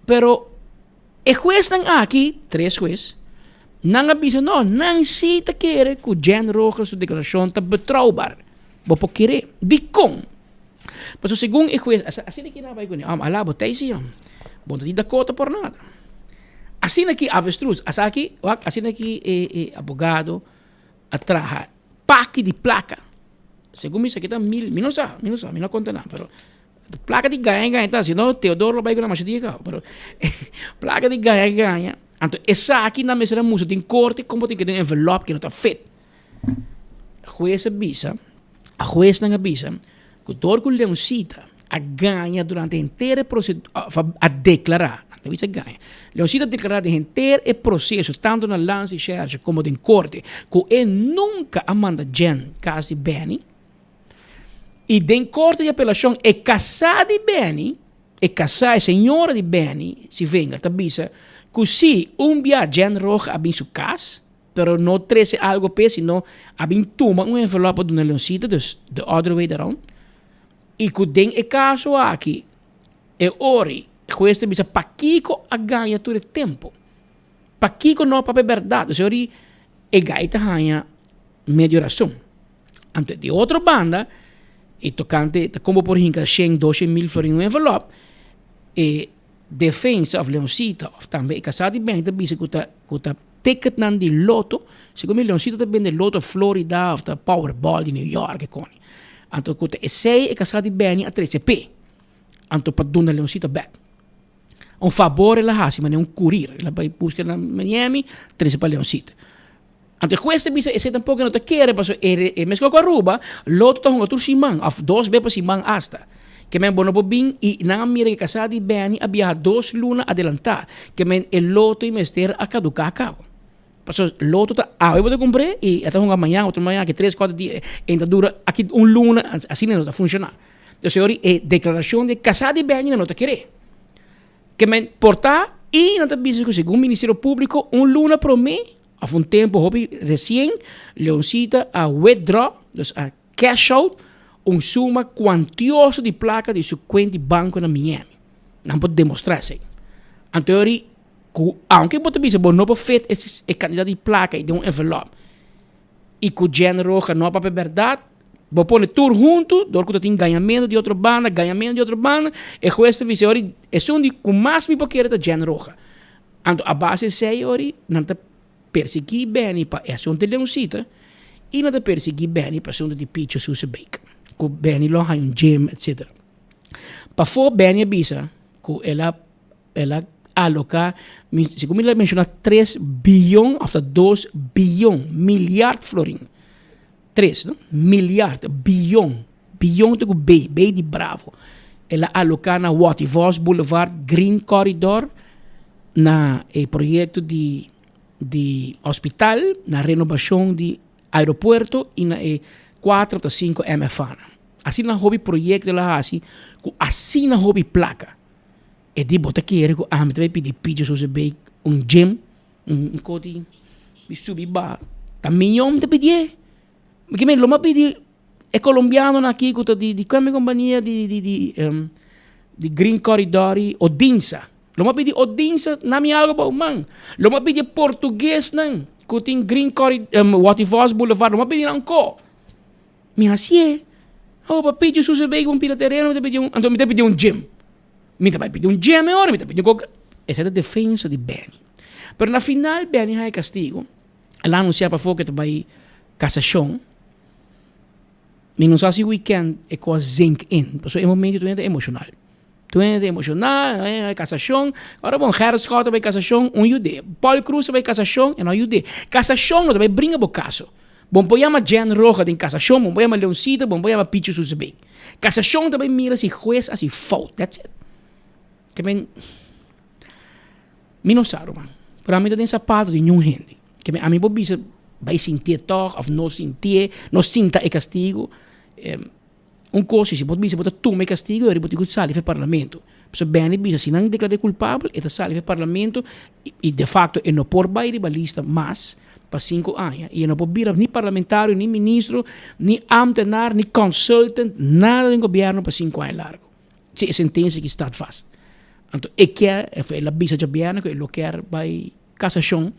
Pero o juez não aqui, 3 jueces, não avisa, não se te quer que o Jen Roja sua declaração está betrouwbaar. Vou querer. De com. Mas segundo o juez, assim que não vai com ele. Alá, botei se bom, não dá conta por nada. Assim aqui, avestruz, assim aqui, abogado, atraja, paque de placa. Segundo isso aqui está 1000, não conta nada, pero placa de ganha, tá, senão Teodoro vai com a machadinha, pero placa de ganha. Então, essa aqui na mesa da música tem corte, como tem que ter envelope que não está feito. A juez não avisa, que o Torco Leoncita a ganha durante a inteira procedura, a declarar. Leoncita declarou de inteiro o processo, tanto na lance de charge como em corte, que ele nunca amanda Jen, caso de Benny, E den corte de apelação é casar de beni, é casar a senhora de beni, se venga, tabisa, que se viagem roja abin su casa, pero não trece algo pe, sino abin toma envelope de uma leoncita, dus the other way around. E que den é caso aqui, é ori, questa bisa pakiko a ganha todo tempo. Pakiko não para verdade, se ori é gaita ganha melhoração. Ante de outra banda, e tocante, como por hinka 100-12 florin no envelope, e defensa of leoncita, of também casado bem, da bisa kuta ticket nan di loto, segundo leoncita também de loto Florida, of the Powerball de New York, koni. Anto kuta essay e casado bem a 13p. Anto pa dona leoncita back. Un favore la hasi, ma ne un curir, la vai busca na Miami, 13 pa leoncita. Anto questa bisa e se tampoco non te quiere, paso e mesco con ruba, loto ta hunga tur simang, of 2 bepa simang hasta. Que men bono bobin e na mire casadi beni abia 2 luna adelantar, que men el loto e mester a caducar a cabo. Paso loto ta eu vou comprar e até hunga amanhã, outro amanhã, que 3-4 dias, ainda dura aqui luna, assim não tá funcionar. Então, senhor, é declaração de casadi beni não te querer. Que men portar e não te bisa que segundo o Ministério Público, luna pro mês, há um tempo, hobby recém, leoncita a withdraw, dus a cash out, suma quantiosa de placa de sua conta de banco na Miami. Não pode demonstrar isso. Então, aunque você bisa, não pode fazer esse candidato de placa e de envelope. E que o gênero não é para verdade, vou pôr tudo junto, do que tem ganhamento de outra banda, e com essa visão, é onde o máximo que quer da gênero. Então, a base é ori, não te perseguir bem para essa onde leoncita, e não te perseguir bem para essa onde de pitch susa bake. Que bem lo hay gym, etc. Para for bem bisa, que ela aloca, segundo me menciona 3 bilhão hasta 2 bilhão, milyard florin. 3, não? Milyard, bilhão de B de bravo. Ela aloca na Wativos Boulevard Green Corridor, na projeto de hospital, na renovação de aeroporto e na 4 a 5 MFANA. Assim na hobby projeto lá assim, assim na hobby placa. E di bota querer que a gente vai pedir pizza so bem gym, codi, subir ba. Também eu me pedir. Porque me lo pedir é colombiano aqui que de qual companhia de Green Corridor Odinsa. Lo pedir Odinsa na minha algo ba man. Lo pedir português não. Que tem Green Corridor Wativos Boulevard, lo pedir anco. Me assim oh, para pedir suas bem com pila terreno, então me pedir gym. Me vai pedir gym agora, me pedir qualquer. Essa é a defesa de Benny. Mas na final Benny hay castigo. Ela anuncia para fogo que vai cassação. Me não sabe se weekend é com zinc in. Porque é momento tu emocional. Tu é emocional, é cassação. Agora bom, Gerard Scott vai cassação, jude. Paul Cruz vai cassação, e não jude. Cassação não vai brincar o caso. Bom, põe uma Jan Roja em cassação, bom, põe uma Leoncita, bom, põe uma Pichu Susebei. Cassação também mira se juez assim fault, that's it. Que men não sabe, man. Para mim tem sapato de nenhum gente. Que a mim bobisa vai sentir toque, ou não sentir, não sinta o castigo. Coisa, se você bisa toma castigo, ele pode sair do parlamento. Porque bem, bisa se não declarar culpável, ele sai do parlamento e de facto ele não pode ir para a lista mais para 5 anos. E ele não pode vir nem parlamentário, nem ministro, nem ambtenaar, nem consultant, nada do governo para 5 anos largo. Se é sentença que está fast. Então, eu quero, ela bisa de governo, que ele quer vai cassação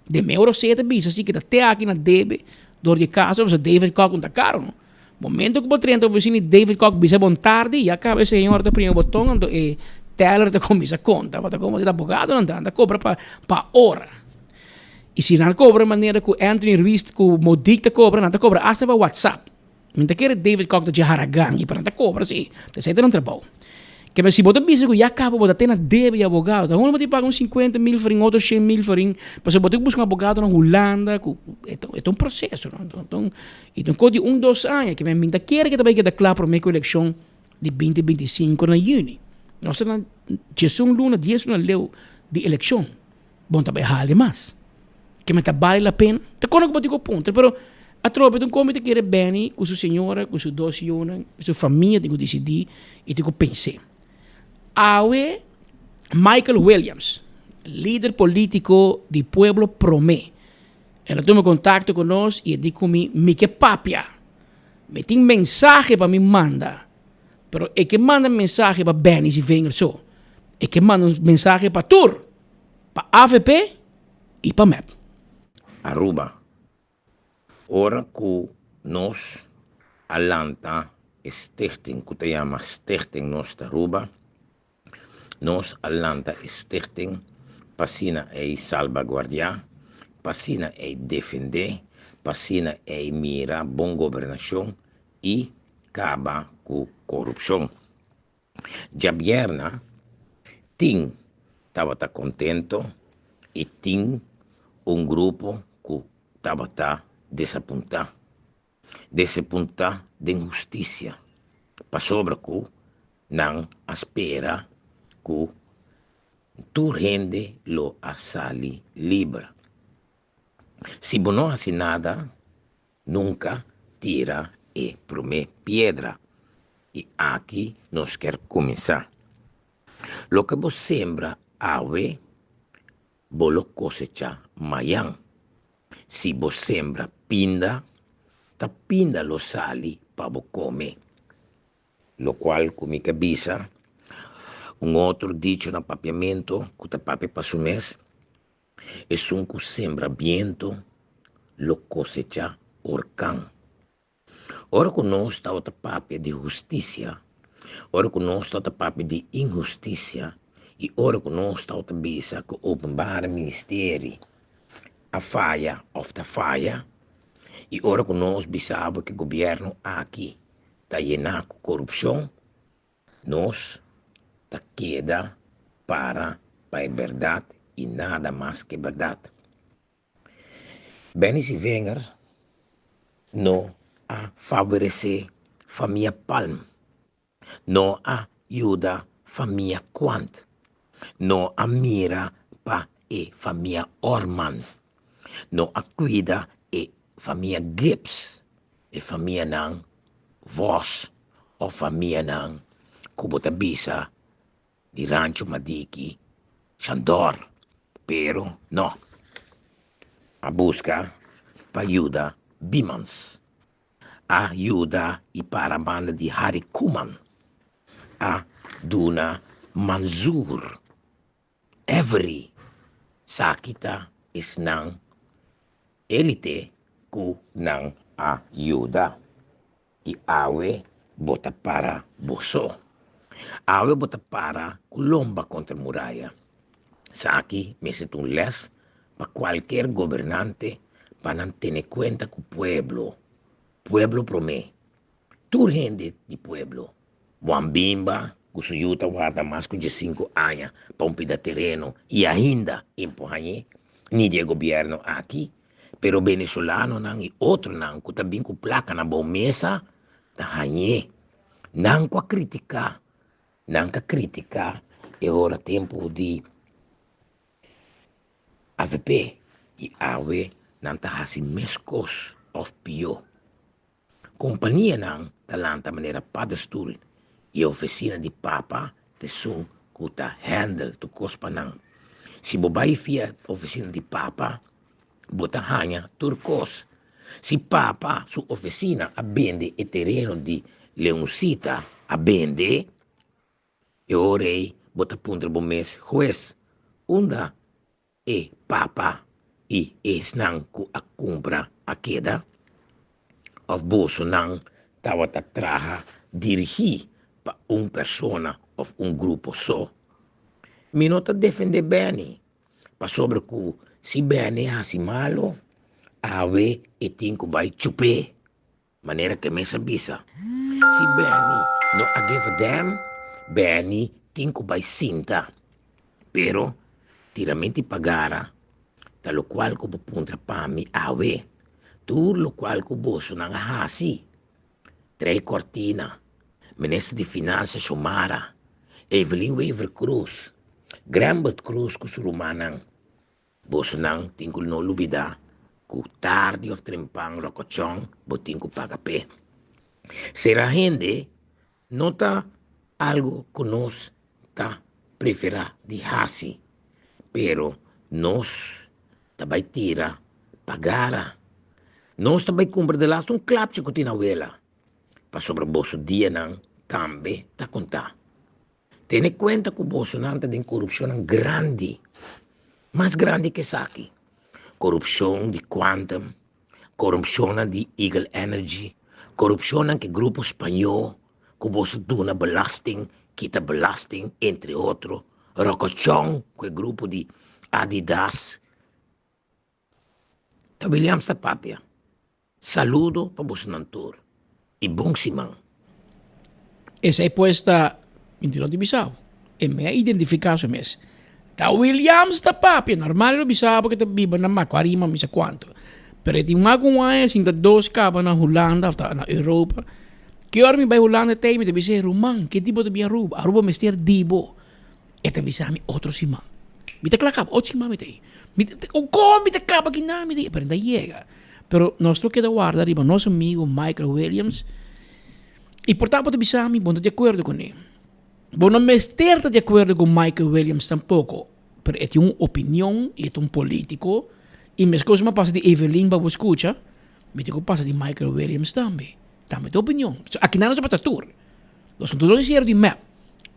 de meu receita bisa, assim que até aqui na debe, dor de casa, você David Cock não caro, não? Momento que o trento vicino David Cock bisa bom tarde e acaba esse senhor da primeiro botão e teller te começa a conta, mas como de abogado não anda cobra para hora. E se não cobra maneira que Anthony Ruiz que o Modic te cobra, não te cobra hasta para WhatsApp. Não te quer David Cock de Haragang e para não te cobra sim, te sai não trabalho. Que se você bisa que já acaba você tem na débito de abogado, então você paga uns 50 mil faring, outros 100 mil faring, mas você busca um abogado na Holanda, é um processo, não? Então quando 2 anos que me minta quer que também que declara para a eleição de 2025 na junho. Nós na 10 luna, 10 luna leu de eleição. Bom também hale mais. Que me vale a pena. Te conheço que eu ponto, pero A tropa então como te querer bem com sua senhora, com sua dois senhoras, com sua família, tenho decidir e tenho pensar. Awe Michael Williams, líder político do pueblo Promé. Ela toma contato com nós e diz comigo, me que papia. Me tem mensagem para me manda. Pero é que manda mensagem para Benny se vem só. É que manda mensagem para Tur, para AVP e para MEP. Aruba. Ora que nós, Alanta, stichting, que te chama Stichting Nos Aruba, nós, Alanta, stichting, passina é salvaguardar, passina é defender, passina é mira bom governação e acaba com corrupção. Jabierna, Tim estava contento e Tim grupo que estava desapontado. Desapontado de injustiça. Para sobre que não espera que tu rende lo assali livre. Se não faz nada, nunca tira e promete pedra. E aqui nós quer começar. Lo que você sembra ave, bolo cosecha mayan. Se você sembra pinda, ta pinda lo sali para você comer. Lo qual, com minha cabeça, outro dicho no papiamento, que ta papi para su mês, é que sembra viento, lo cosecha orcán. Ora que nós está outra papi de justiça, ora que nós está outra papi de injustiça, e ora que nós está outra bisa que openbare ministério, a falha of the falha, e ora que nós bisava que o governo aqui está llenar com corrupção, nós está queda para a verdade e nada mais que verdade. Benny Wenger não a favorecer família Palm, não ajuda família Quant, não a mira para a família Orman, não a cuida a família Gibbs, a família não Voss, ou família não Kubotabisa, de Rancho Madiki, Chandor, pero não. A busca para ajuda Bimans, ajuda e para a banda de Harry Kuman, a Duna Manzur, Every, Sakita is nang elite ku nang ajuda. E awe bota para boso. Awe bota para kulomba contra muralla. Saki meset un les para cualquier gobernante para não tener cuenta con pueblo. Pueblo promé. Tu gente de pueblo. Muambimba, que su yuta guarda mais de 5 anos para um pida terreno e ainda empurranye, ni de governo aqui, pero venezolano não e outro não, que também com placa na boa mesa, da hanye. Não com a criticar, é hora tempo de AVP e AVE não tá assim mescos of pior. Companhia não talanta maneira padastur e oficina de papa de som que tá handle to cospa não. Se bobai fia oficina de papa, bota hanha turcos. Se papa su oficina abende e terreno di Leoncita abende, e orei bota punta bom mês juez, unda e papa e esnang ku a compra a queda, of bolso nang tawat a traha dirigi pa persona of grupo só. Minota defende bene, pa sobre ku si bene hasi malo, awe e tinko vai chupe, maneira que me sabisa. Si bene no a give a damn, bene tinko vai sinta, pero tiramenti pagara, talo qual ko pupunta pa mi awe, tur lo qual ko boso nang hasi. 3 cortina, ministro de finanças Xomara, Evelyn Weaver Cruz, Grambert Cruz ko surumanang, boso nang tingkol no lubida, ku tarde of trempang locochón, botín ku pagape. Será gente, nota algo que nos ta prefera de hasi, pero nos tabay tira, pagara. Nos tabay cumpre de las un clap chico tinahuela, pa sobre boso dia nang tambe ta conta. Tiene cuenta que boso nante de corrupción grande, más grande que saki. Corrupción de Quantum, corrupción de Eagle Energy, corrupción que grupo espanhol, que boso duna belasting, kita belasting, entre otros. Rocochón, que grupo de Adidas. Tabiliamos ta papia. Saludo para boso nantur. E bom simang. Esa é puesta interior de Bissau. E me identificação mes. Da Williams da papia, normal no Bissau porque te biba na maquarima misa quanto. Pero ti maguaia sin da dos caba na Holanda of na Europa. Que ora mi bij Holanda te me te bise Roman, que tipo de bia Aruba? Aruba mestier dibo. E te bisami outro simang. Mi te clacap, outro simang me te. Mi te come te capa que na me te, pero da llega. Pero nostro queda guarda riba nosso amigo Michael Williams. E portanto te bisami bon de acordo com ele. Bon não me estar de acordo com Michael Williams tampouco. Pero é uma opinião, é um político. E mesmo coisa me passa de Evelyn para você escutar, me digo passa de Michael Williams também. Também é opinião. Aqui não se passa tour. Nós somos noticiero de MEP.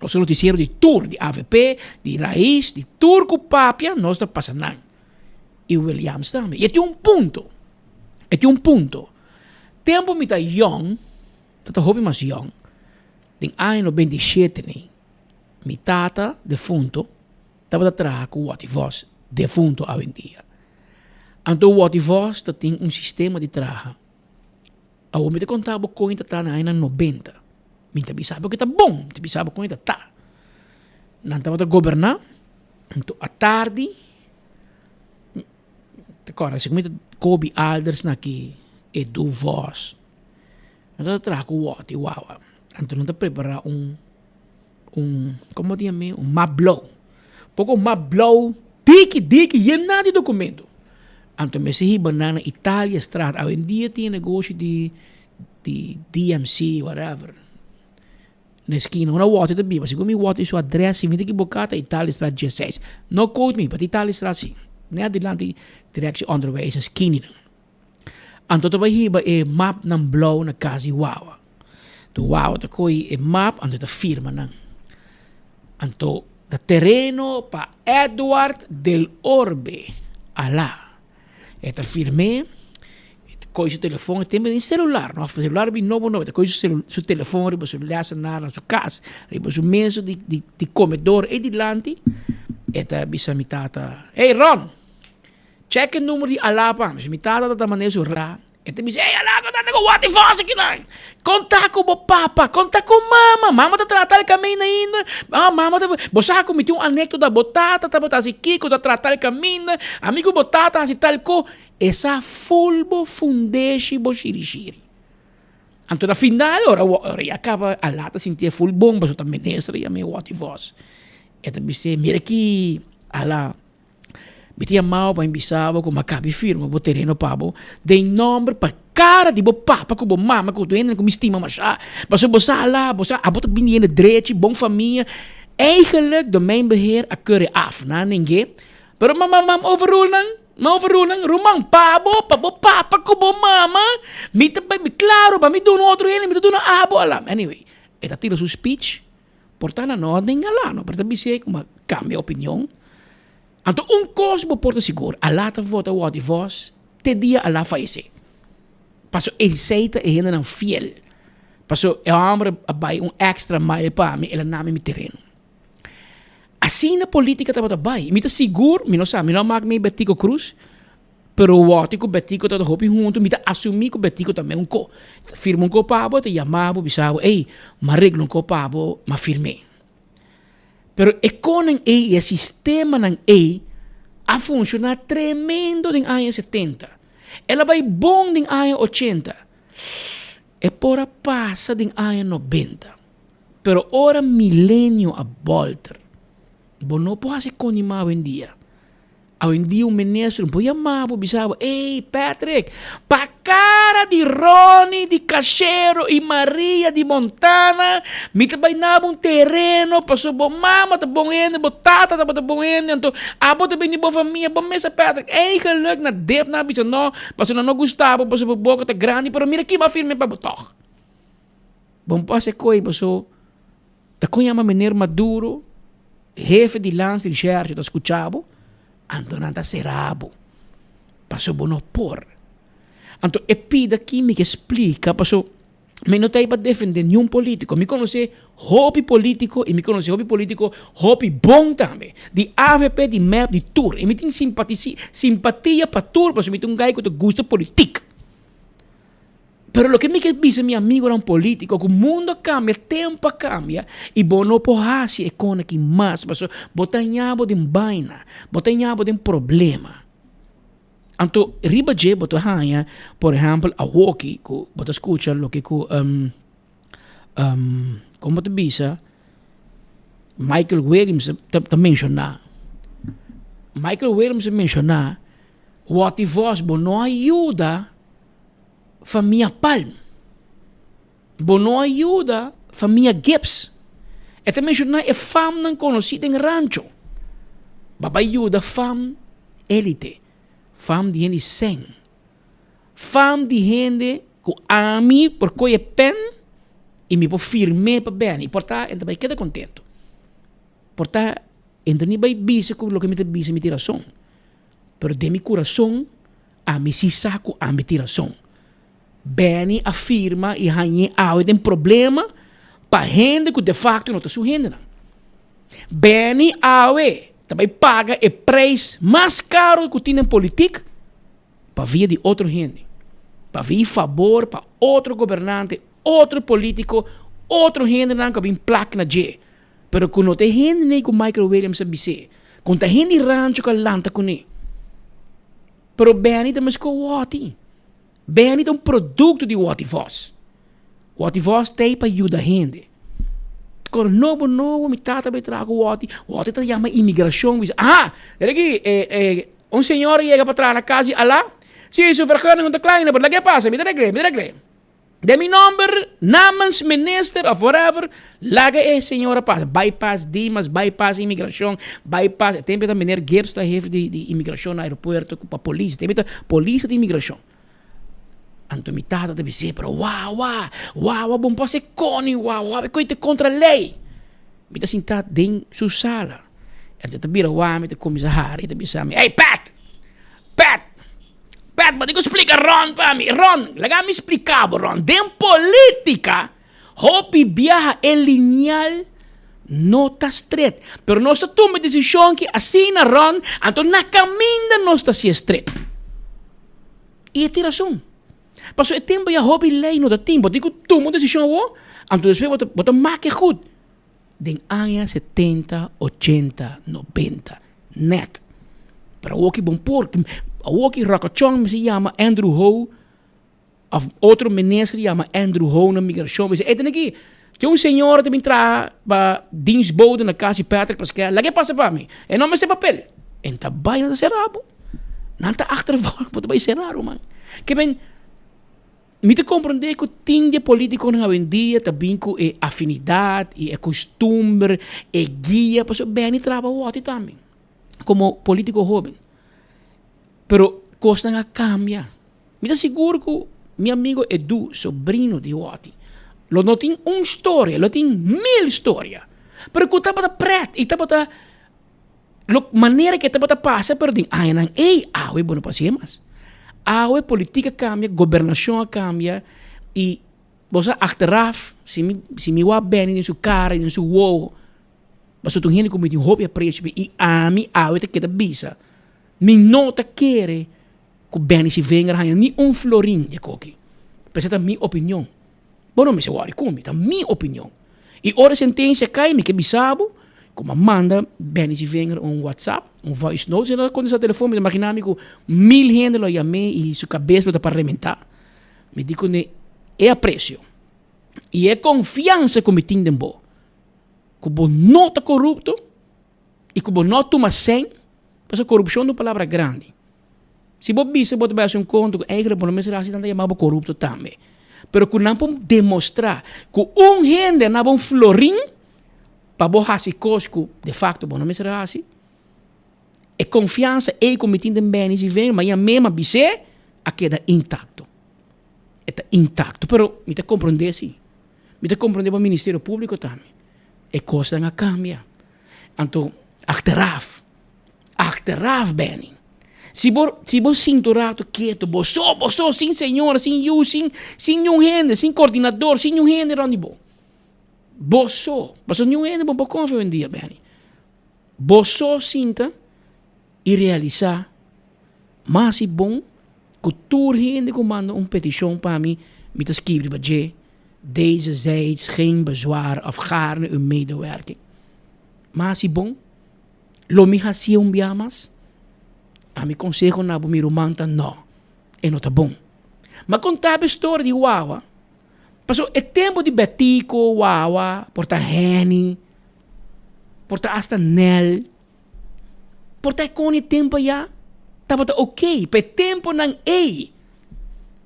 Nós somos noticiero de tour, de AVP, de Raiz, de tour com papia, nós não passa nada. E Williams também. E é um ponto. É um ponto. Tempo me tá young, tá hobby mais young. Tem ano 27 nem. Mi tata defunto estava atrás com o Wativos defunto a vendia. Então o Wativos tem um sistema de traja. A homem te contava com ele tá na ano 90. Me te sabe que tá bom, te sabe com ele tá. Não estava a governar. Então à tarde, agora se como Kobe Alders aqui e do Vos. Então atrás com o Wativos. Então não te preparar como diz um map blow. Pouco map blow, diki, e nada de documento. Então, me se banana Itália Strat, hoje em dia tem negócio de DMC, whatever. Na esquina, uma water de biba. Se como water sua address, se me equivocada, Itália Strat 16. No quote me, mas Itália Strat sim. Nem adiante, direção onderwijs, esquina. Então, tu vai hiba map ng blow na casa Wawa. Tu Wawa, tu koi map, então tu firma nang. Então, da terreno pa Edward del Orbe. Alá. Eta firme. Coi seu telefone. Tem em celular. Não? O celular é novo. Coi seu telefone. Riba seu leça na sua casa. Riba seu menso de comedor. E de lante. Eta bisa mitata. Hey Ron. Check o número de Alapa. Bisa mitata da maneira seu ra. Eta bisa. Hey Alapa. Tá com what if aqui não. Conta com o papa. Conta com mama. Mama tá tratando o caminho ainda. Mama tá. Você cometeu anecdota da botata. Tá botando Kiko. Tá tratando o caminho. Amigo botata. Assim tal co. Essa fulbo fundeshi bo shiri. Então, na final, ora acaba a lata sentir full bomba, só também nestra e a minha what voz. Eta bise, mira aqui, ala, bitia mal para embisava com macabi firma, bo terreno pabo, de nome para cara de bo papa, com bo mama, com tu entra com estima machá, mas bo sala, bo sa, abot bini in dreetje, bom família, eigenlijk domeinbeheer a curry af, na ninguém, pero mam overrule nang. Mau verunang rumang pabo papa kubo mama mita pa mi claro ba mi dono outro ele mi dono abo alam anyway eta tira su speech portana no dengalano per tabisi como cambia opinião anto cos bo porta seguro a lata vota what voz te dia a la faise passo ele seita e ainda não fiel passo é ambre abai extra mile pa mi ela nami mi terreno. Assim na política estava bem. Me está seguro, me não sabe, me não mag me Betico Cruz, pero o ótico Betico está hopi junto, me está assumir que Betico também co. Firma copabo, te chamava, bisava, ei, mas reglo copabo, mas firme. Pero econom e sistema nan a funcionar tremendo em anos 70. Ela vai bom em anos 80. E pora passa em anos 90. Pero ora milênio a volta. Bo não pode ser conimado em dia. Hoje em dia, ministro, põe amava, bisava, ei, Patrick, pa cara de Rony, de Cachero e Maria de Montana, me trabalhava terreno, passou bom mama, tá bom ende, bom tata, tá bom ende, então, abo também de boa família, bom mesa, Patrick, ei, geluk, na dep, na bisa, não, passou não gostava, passou por boca, tá grande, pero mira aqui, firme para botar. Bom, passe coi, passou, tá conhama menino Maduro, jefe de lance de exército, tá escutava, Antonata Serabo. Passou bono por. Então, é pida que me explica, passou, me não tem para defender nenhum político. Me conhece hobby político e me conhece hobby político, hobby bom também. De AVP, de MEP, de TUR. E me tem simpatia para TUR, porque me tem um gajo que gosta de política. Pero lo que me dice mi amigo era un político, que el mundo cambia, el tiempo cambia, y vos no podés hacer con aquí más, porque vos tenés de vaina, vos tenés de un problema. Entonces, riba de vos tenés, por ejemplo, a Walkie, que vos escuchas lo que, como te dice, Michael Williams te menciona. Michael Williams menciona, what if vos no ayuda família Palm. Bo não ajuda família Gibbs. E também não é fam não conhecida em rancho. Baba ajuda fam elite. Fam de gente sem. Fam de gente que a mim por coisa pen e me por firme para bem. E portar, então vai quedar contento. Portar, então nem vai bisa com o que me bisa me tiração. Pero de mi coração, a mim se saco a me tiração. Beni afirma e há um problema para gente que de facto não está sujeitando. Beni também paga o preço mais caro que tem em política para via de outra gente. Para vir favor para outro governante, outro político, outro gente que vem placa na G. Pero que não tem gente nem com Michael Williams a BC. Com tem gente rancho que lanta com ele. Pero Beni também se coati. Bem, é um produto de What Voz. What Voz tem para ajudar a gente. Quando novo, me trata de trazer o What te chama imigração. Era aqui, senhor chega para trás na casa e lá, se isso for klein, não klein, mas o que passa? Me regle. De meu nome, namens minister of whatever, laga senhora passa. Bypass Dimas, bypass imigração, bypass. Tem para meneer Gibbs, da jefe de imigração no aeroporto, para a polícia. Tem para polícia de imigração. Anto mi tata deve dizer, pero wow, bom pode ser cone, wow, coisa contra a lei. Me tá sentado dentro sua sala. Ele tá vira me tá comissário, ele tá pensando, hey Pat, mas digo explica Ron para mim, Ron, legal me explicava, Ron, dentro política, hopi viaja em lineal, não tá estreito, pero nós toma decisão que assim na Ron, então na caminha nós tá se estreito. E é tiração. Passou o tempo e a hobby lei não dá tempo. Digo, toma decisão, então depois bota mais que goed. Den anos 70, 80, 90, net. Para o que bom porco, o que Rakachong se chama Andrew Ho, outro ministro se chama Andrew Ho na migração. Mas é aqui, que senhor também traz para dienstbode na casa de Patrick Pascal. Lá que passa para mim? E não me sei papel. Então vai na serabo. Não está achtervolg, mas vai ser raro, man. Que bem, me te compreender que o tinha político na dia também com a afinidade e a costume e guia, para so bem trabalho também, como político jovem. Pero costa não cambia. Me te seguro que meu amigo Edu, sobrinho de Wati, lo não tem uma história, lo tem 1000 histórias. Pero que estava preto e estava lo maneira que estava passa, pero tem não, bueno passie mais. A política cambia, governação cambia e você achteraf, se me va bem em sua cara, em seu wow, você tem gente como tem hobby a preço e a mim te queda bisa. Me nota querer que bem se venga nem florim de coque. Precisa minha opinião. Bom, não me se worry como, tá minha opinião. E hora sentença cai me que bisabo, como manda bem se venga WhatsApp, voice note, e quando esse telefone, imaginava que 1000 gente lo chamei e sua cabeça está parlamentar. Me digo que é aprecio. E é confiança que me tem em bo. Que bo não está corrupto, e que bo não toma sem, Mas a corrupção é uma palavra grande. Se você bisa, você vai fazer conta que eigenlijk por menos assim tanto chamado corrupto também. Pero que não podemos demonstrar que gente não é florim para você fazer coisas que de facto não é assim. É confiança e cometendo bem e vem, mas a mesma bisa a queda intacto. Está intacto, pero me te compreender sim. Me te compreender para o Ministério Público também. É coisa que cambia. Então, achteraf bem. Se você cinturado quieto, você sem senhora, sem you, sem nenhum gente, sem coordenador, sem nenhum gente onde você nenhum gente bom confiar em dia, bem. Você sinta e realizar, mas é bom que toda gente comanda uma petição para mim, me te schrijven bij je, deze zijds geen bezwaar of gaarne uw medewerking. Maar is bom, lo mi hasia biamas, a mi consejo na bo mi romanta no, e não tá bom. Mas contar a história de Wawa, passou o tempo de Betico, Wawa, porta Henny, porta hasta Nel, porta com o tempo já, tava ok, pe tempo não é,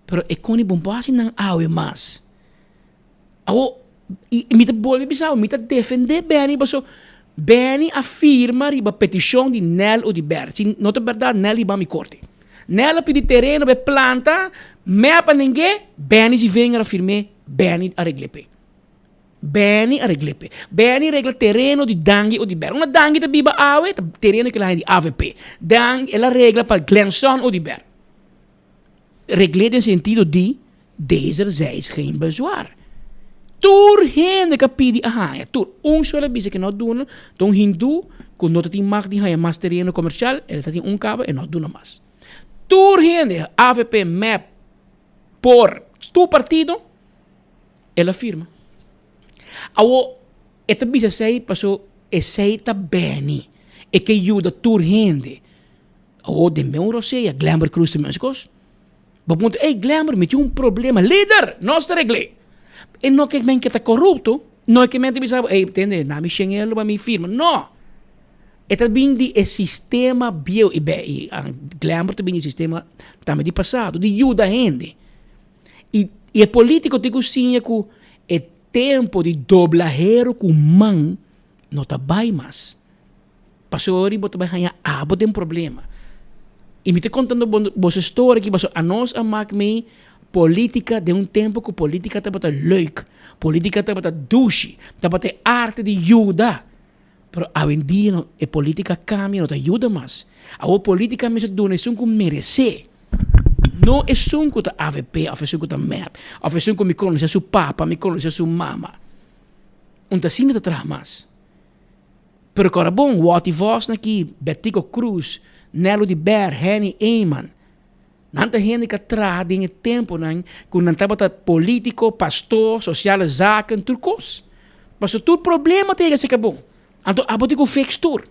pero é com o bom passo não awe mais. E me te bolhe bisau, me te defender bem, passou Benny afirma riba petição de Nel ou de Ber. Se não é verdade, Nel riba me corte. Nel pedi terreno, be planta, me para ninguém, Benny se vem a afirmar, Benny a reglepe. Benny a reglepe. Benny regla terreno de Dangi ou de Ber. Uma Dangi de biba awe, terreno que lá é de AVP. Dangi, ela regla para Glenson ou de Ber. Regleer in sentido de, deze zij geen bezwaar. Tur gente que pede a haia, tur sola bisa que não duna, então hindu quando não tem mag de haia mais terreno comercial, ele tem cabo e não duna mais. Tur gente AVP map por tu partido, ela firma. Awo esta bisa sei passou e sei tá bem, e que ajuda tur gente. Awo de meu roseia, Glamour Cruz de Mescos. Bom, ei Glamour, me tinha problema, líder, nós regle. E não que men que está corrupto, não é que men te bisa, entende, na mi xengelo para mi firma, não. Eta bindi é sistema bio e Glamour também é sistema também de passado, de ajuda a gente. E é político te cozinha que é tempo de doblajero com man não tá bem mais. Passou ali, bota vai ganhar tem um problema. E me te contando boa história que passou a nós a me política de tempo que política estava leuk, política estava douche, estava arte de ajuda. Pero hoje em dia a política cambia, não te ajuda mais. A política me dona é que merece. Não é só que a AVP, ou é só que a MAP, ou é só que me conhece seu papa, me conhece sua mama. Não tá assim atrás mais. Pero agora bom, o ati voz aqui, Betico Cruz, Nelo de Ber, Henny Eyman. Nanta gente que atrás em tempo que não estava político, pastor, social, zaken, turcos. Mas o todo problema tem que ser bom. Então, a botico fix tour.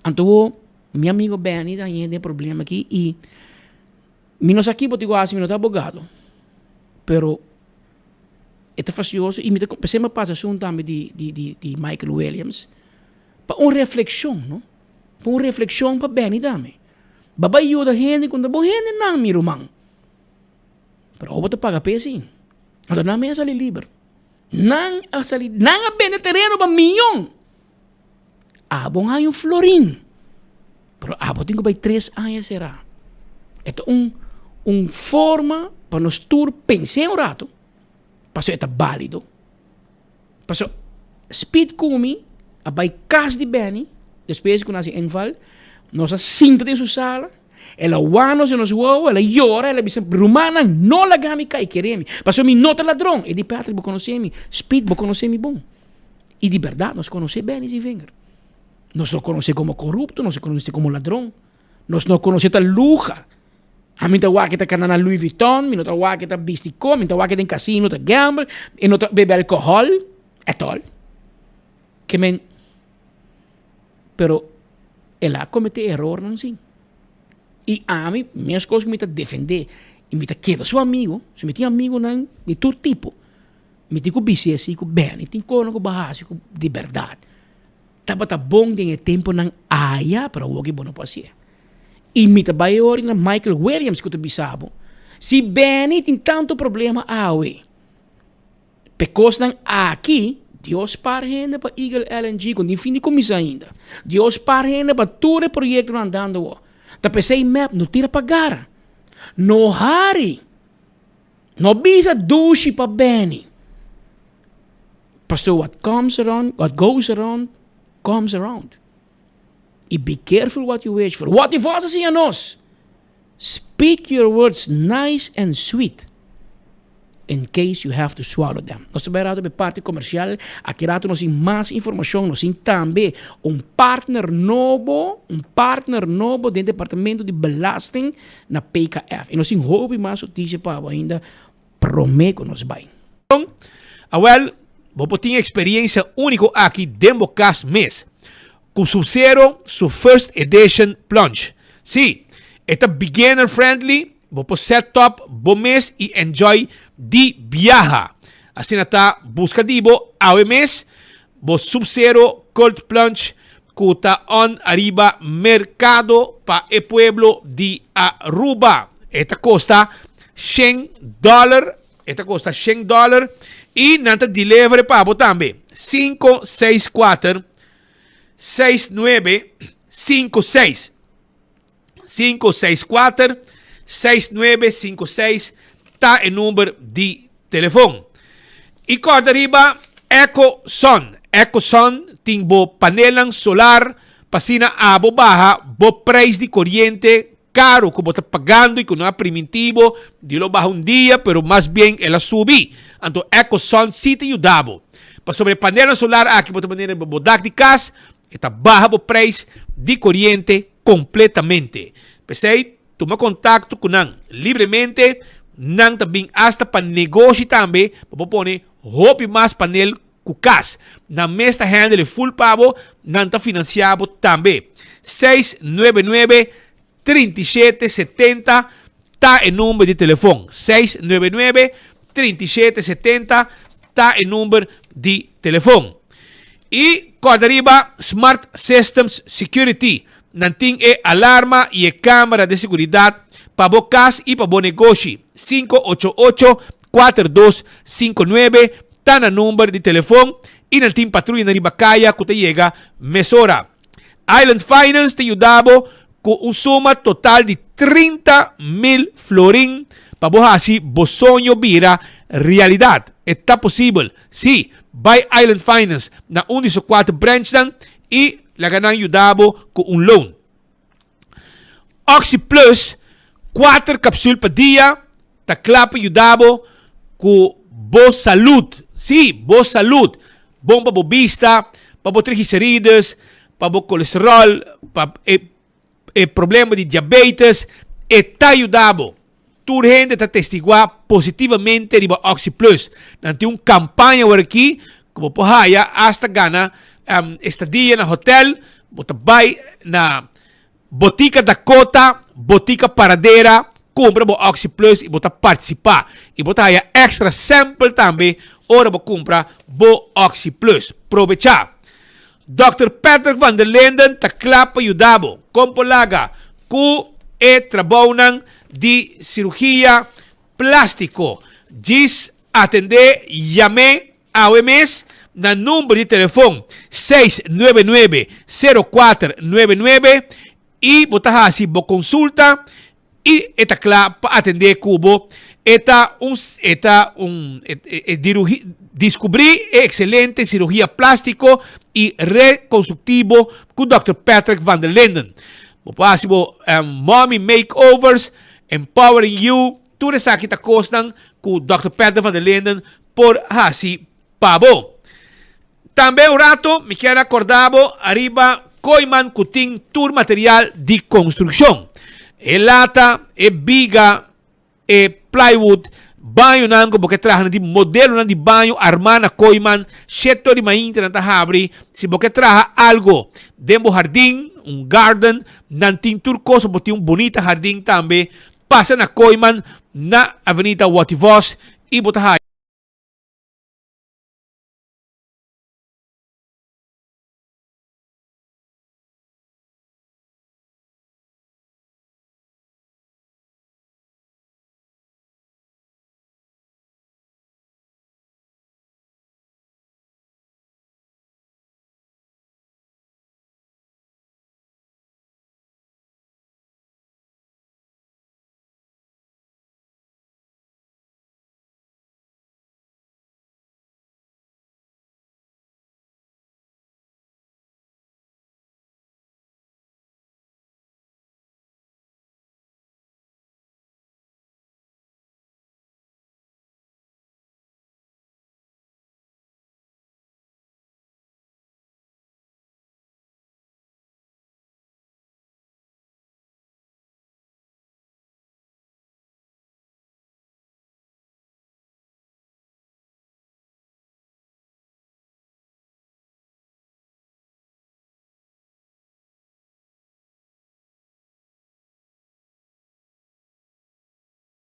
Então, meu amigo Benny tem problema aqui e menos aqui botico assim, não está abogado. Pero é facioso e me pensei me passa um também de Michael Williams para uma reflexão, não? Para uma reflexão para Benny também. Baba ajuda a gente quando a gente não me romang. Pero o bota paga pe assim. Então não me salir livre. Não a salir, não a vender terreno para milhão. Bom hay florim. Pero tenho que 3 anos será. Então forma para nós tur pensar rato. Passou é válido. Passou speed comi a vai cas de Benny. Depois que nós enval, nós sinta de sua sala, ela wano se nos uou, ela llora, ela diz, rumana, não la gami cai queremi. Passou me nota ladrão, e de Patrick vou conhecer me, speed vou conhecer me bom. E de verdade, nós conhecemos bem esse Wenger. Nós não conhecemos como corrupto, nós conhecemos como ladrão. Nós não conhecemos a luja. A mim tá que tá canana Louis Vuitton, mim tá que tá bisticô, mim tá que tem casino, tá gamble, e não tá bebe alcohol, é all. Que men pero ela comete error não sim. E a mim, minhas coisas que me tá defender, e me tá queda seu amigo, se me tem amigo não, de todo tipo, me tem que bici assim, com bem, tem coisa com barraço, de verdade. Tabata bom din tempo ng aya para wagi bono pasia. Imita bayo rin na Michael Williams ko bisabo. Si Benny tem tanto problema awe. Pekos ng aqui, Deus parrenda para Eagle LNG com fim de comissão ainda. Deus parrenda para todo o projeto andando. Ta pensei map no tira pagara. No hari. No bisa dushi pa Benny. So what goes around, comes around. And be careful what you wish for. What if você siya nos? Speak your words nice and sweet in case you have to swallow them. Nós trabalhamos na parte comercial, aqui nós temos mais informação, nós temos também partner novo dentro do departamento de belasting na PKF. E nós temos mais notícia para ainda prometo nos vai. Well, você tem experiência única aqui dentro do mês. Com Sub-Zero, su first edition plunge. Sim, é beginner friendly, você setup, bom mês e enjoy de viaja. Assim está, busca dibo, ao mês, você Sub-Zero cold plunge, que está on arriba mercado para o pueblo de Aruba. Esta custa $100. E nanta delivery para você também. 564 6956 564 6956 tá o número de telefone. E corda arriba EcoSun tem bo panelang solar pasina abo baja bo preço de corriente caro que você está pagando e que não é primitivo de lo baja dia, pero mais bem ela subi. Então EcoSun sí te ayudabo. Para sobre panela solar aqui você maneira bodak de casa está baja o preço de corriente completamente. Pensei, toma contato com nang livremente, nang também hasta para negócio também, para pôr roupa mais panel com cas. Na mesta handle full pavo, nang tá financiado também. 699-3770 tá o número de telefone. 699-3770 tá o número de telefone. E corda arriba, Smart Systems Security. Nanting alarma e câmera de seguridade para o casa e para o negócio. 588-4259 está no número de telefone e nanting patrulha na Ribacaya que te chega mesora. Island Finance te ajudava com suma total de 30,000 florin para o sonho vira realidade. Está possível. Sim, by Island Finance na 114 branch e la ganan ayudabo con un loan. Oxy Plus, 4 capsules per día, ta clapa ayudabo con Bo Salud. Sí, Bo Salud. Bom para vista, para triglicérides, para colesterol, para problema de diabetes, está ayudabo. Tu gente está testiguar positivamente de Oxy Plus. Nanti un campaña aqui, como pohaya hasta gana estadia na hotel, bota vai na Botica Dakota, Botica Paradeira, compra o Oxy Plus e bota participar. E bota aí extra sample também, ora bo compra o Oxy Plus. Aproveitar. Dr. Patrick van der Linden ta klapa ayudabo. Compolaga ku trabalham de cirurgia plástico. Diz atender llame a OMS na número de telefone 699-0499 e botar assim bo consulta e eta claro para atender cubo descobrir excelente cirurgia plástico e reconstrutivo com Dr. Patrick van der Linden. Possible mommy makeovers, empowering you, tudo isso aqui está custando com Dr. Patrick van der Linden por assim pabo. Também um rato, me quero acordar, arriba, Koiman Kuting Tour Material de Construção. Lata, biga, plywood, banho nango, porque traga de modelo de banho, armana Koiman, setor de mainta na tahabri, se porque traga algo, dentro jardim, garden, nanting turcoso, porque bonita jardim também, passa na Koiman, na Avenida Wativos, e botar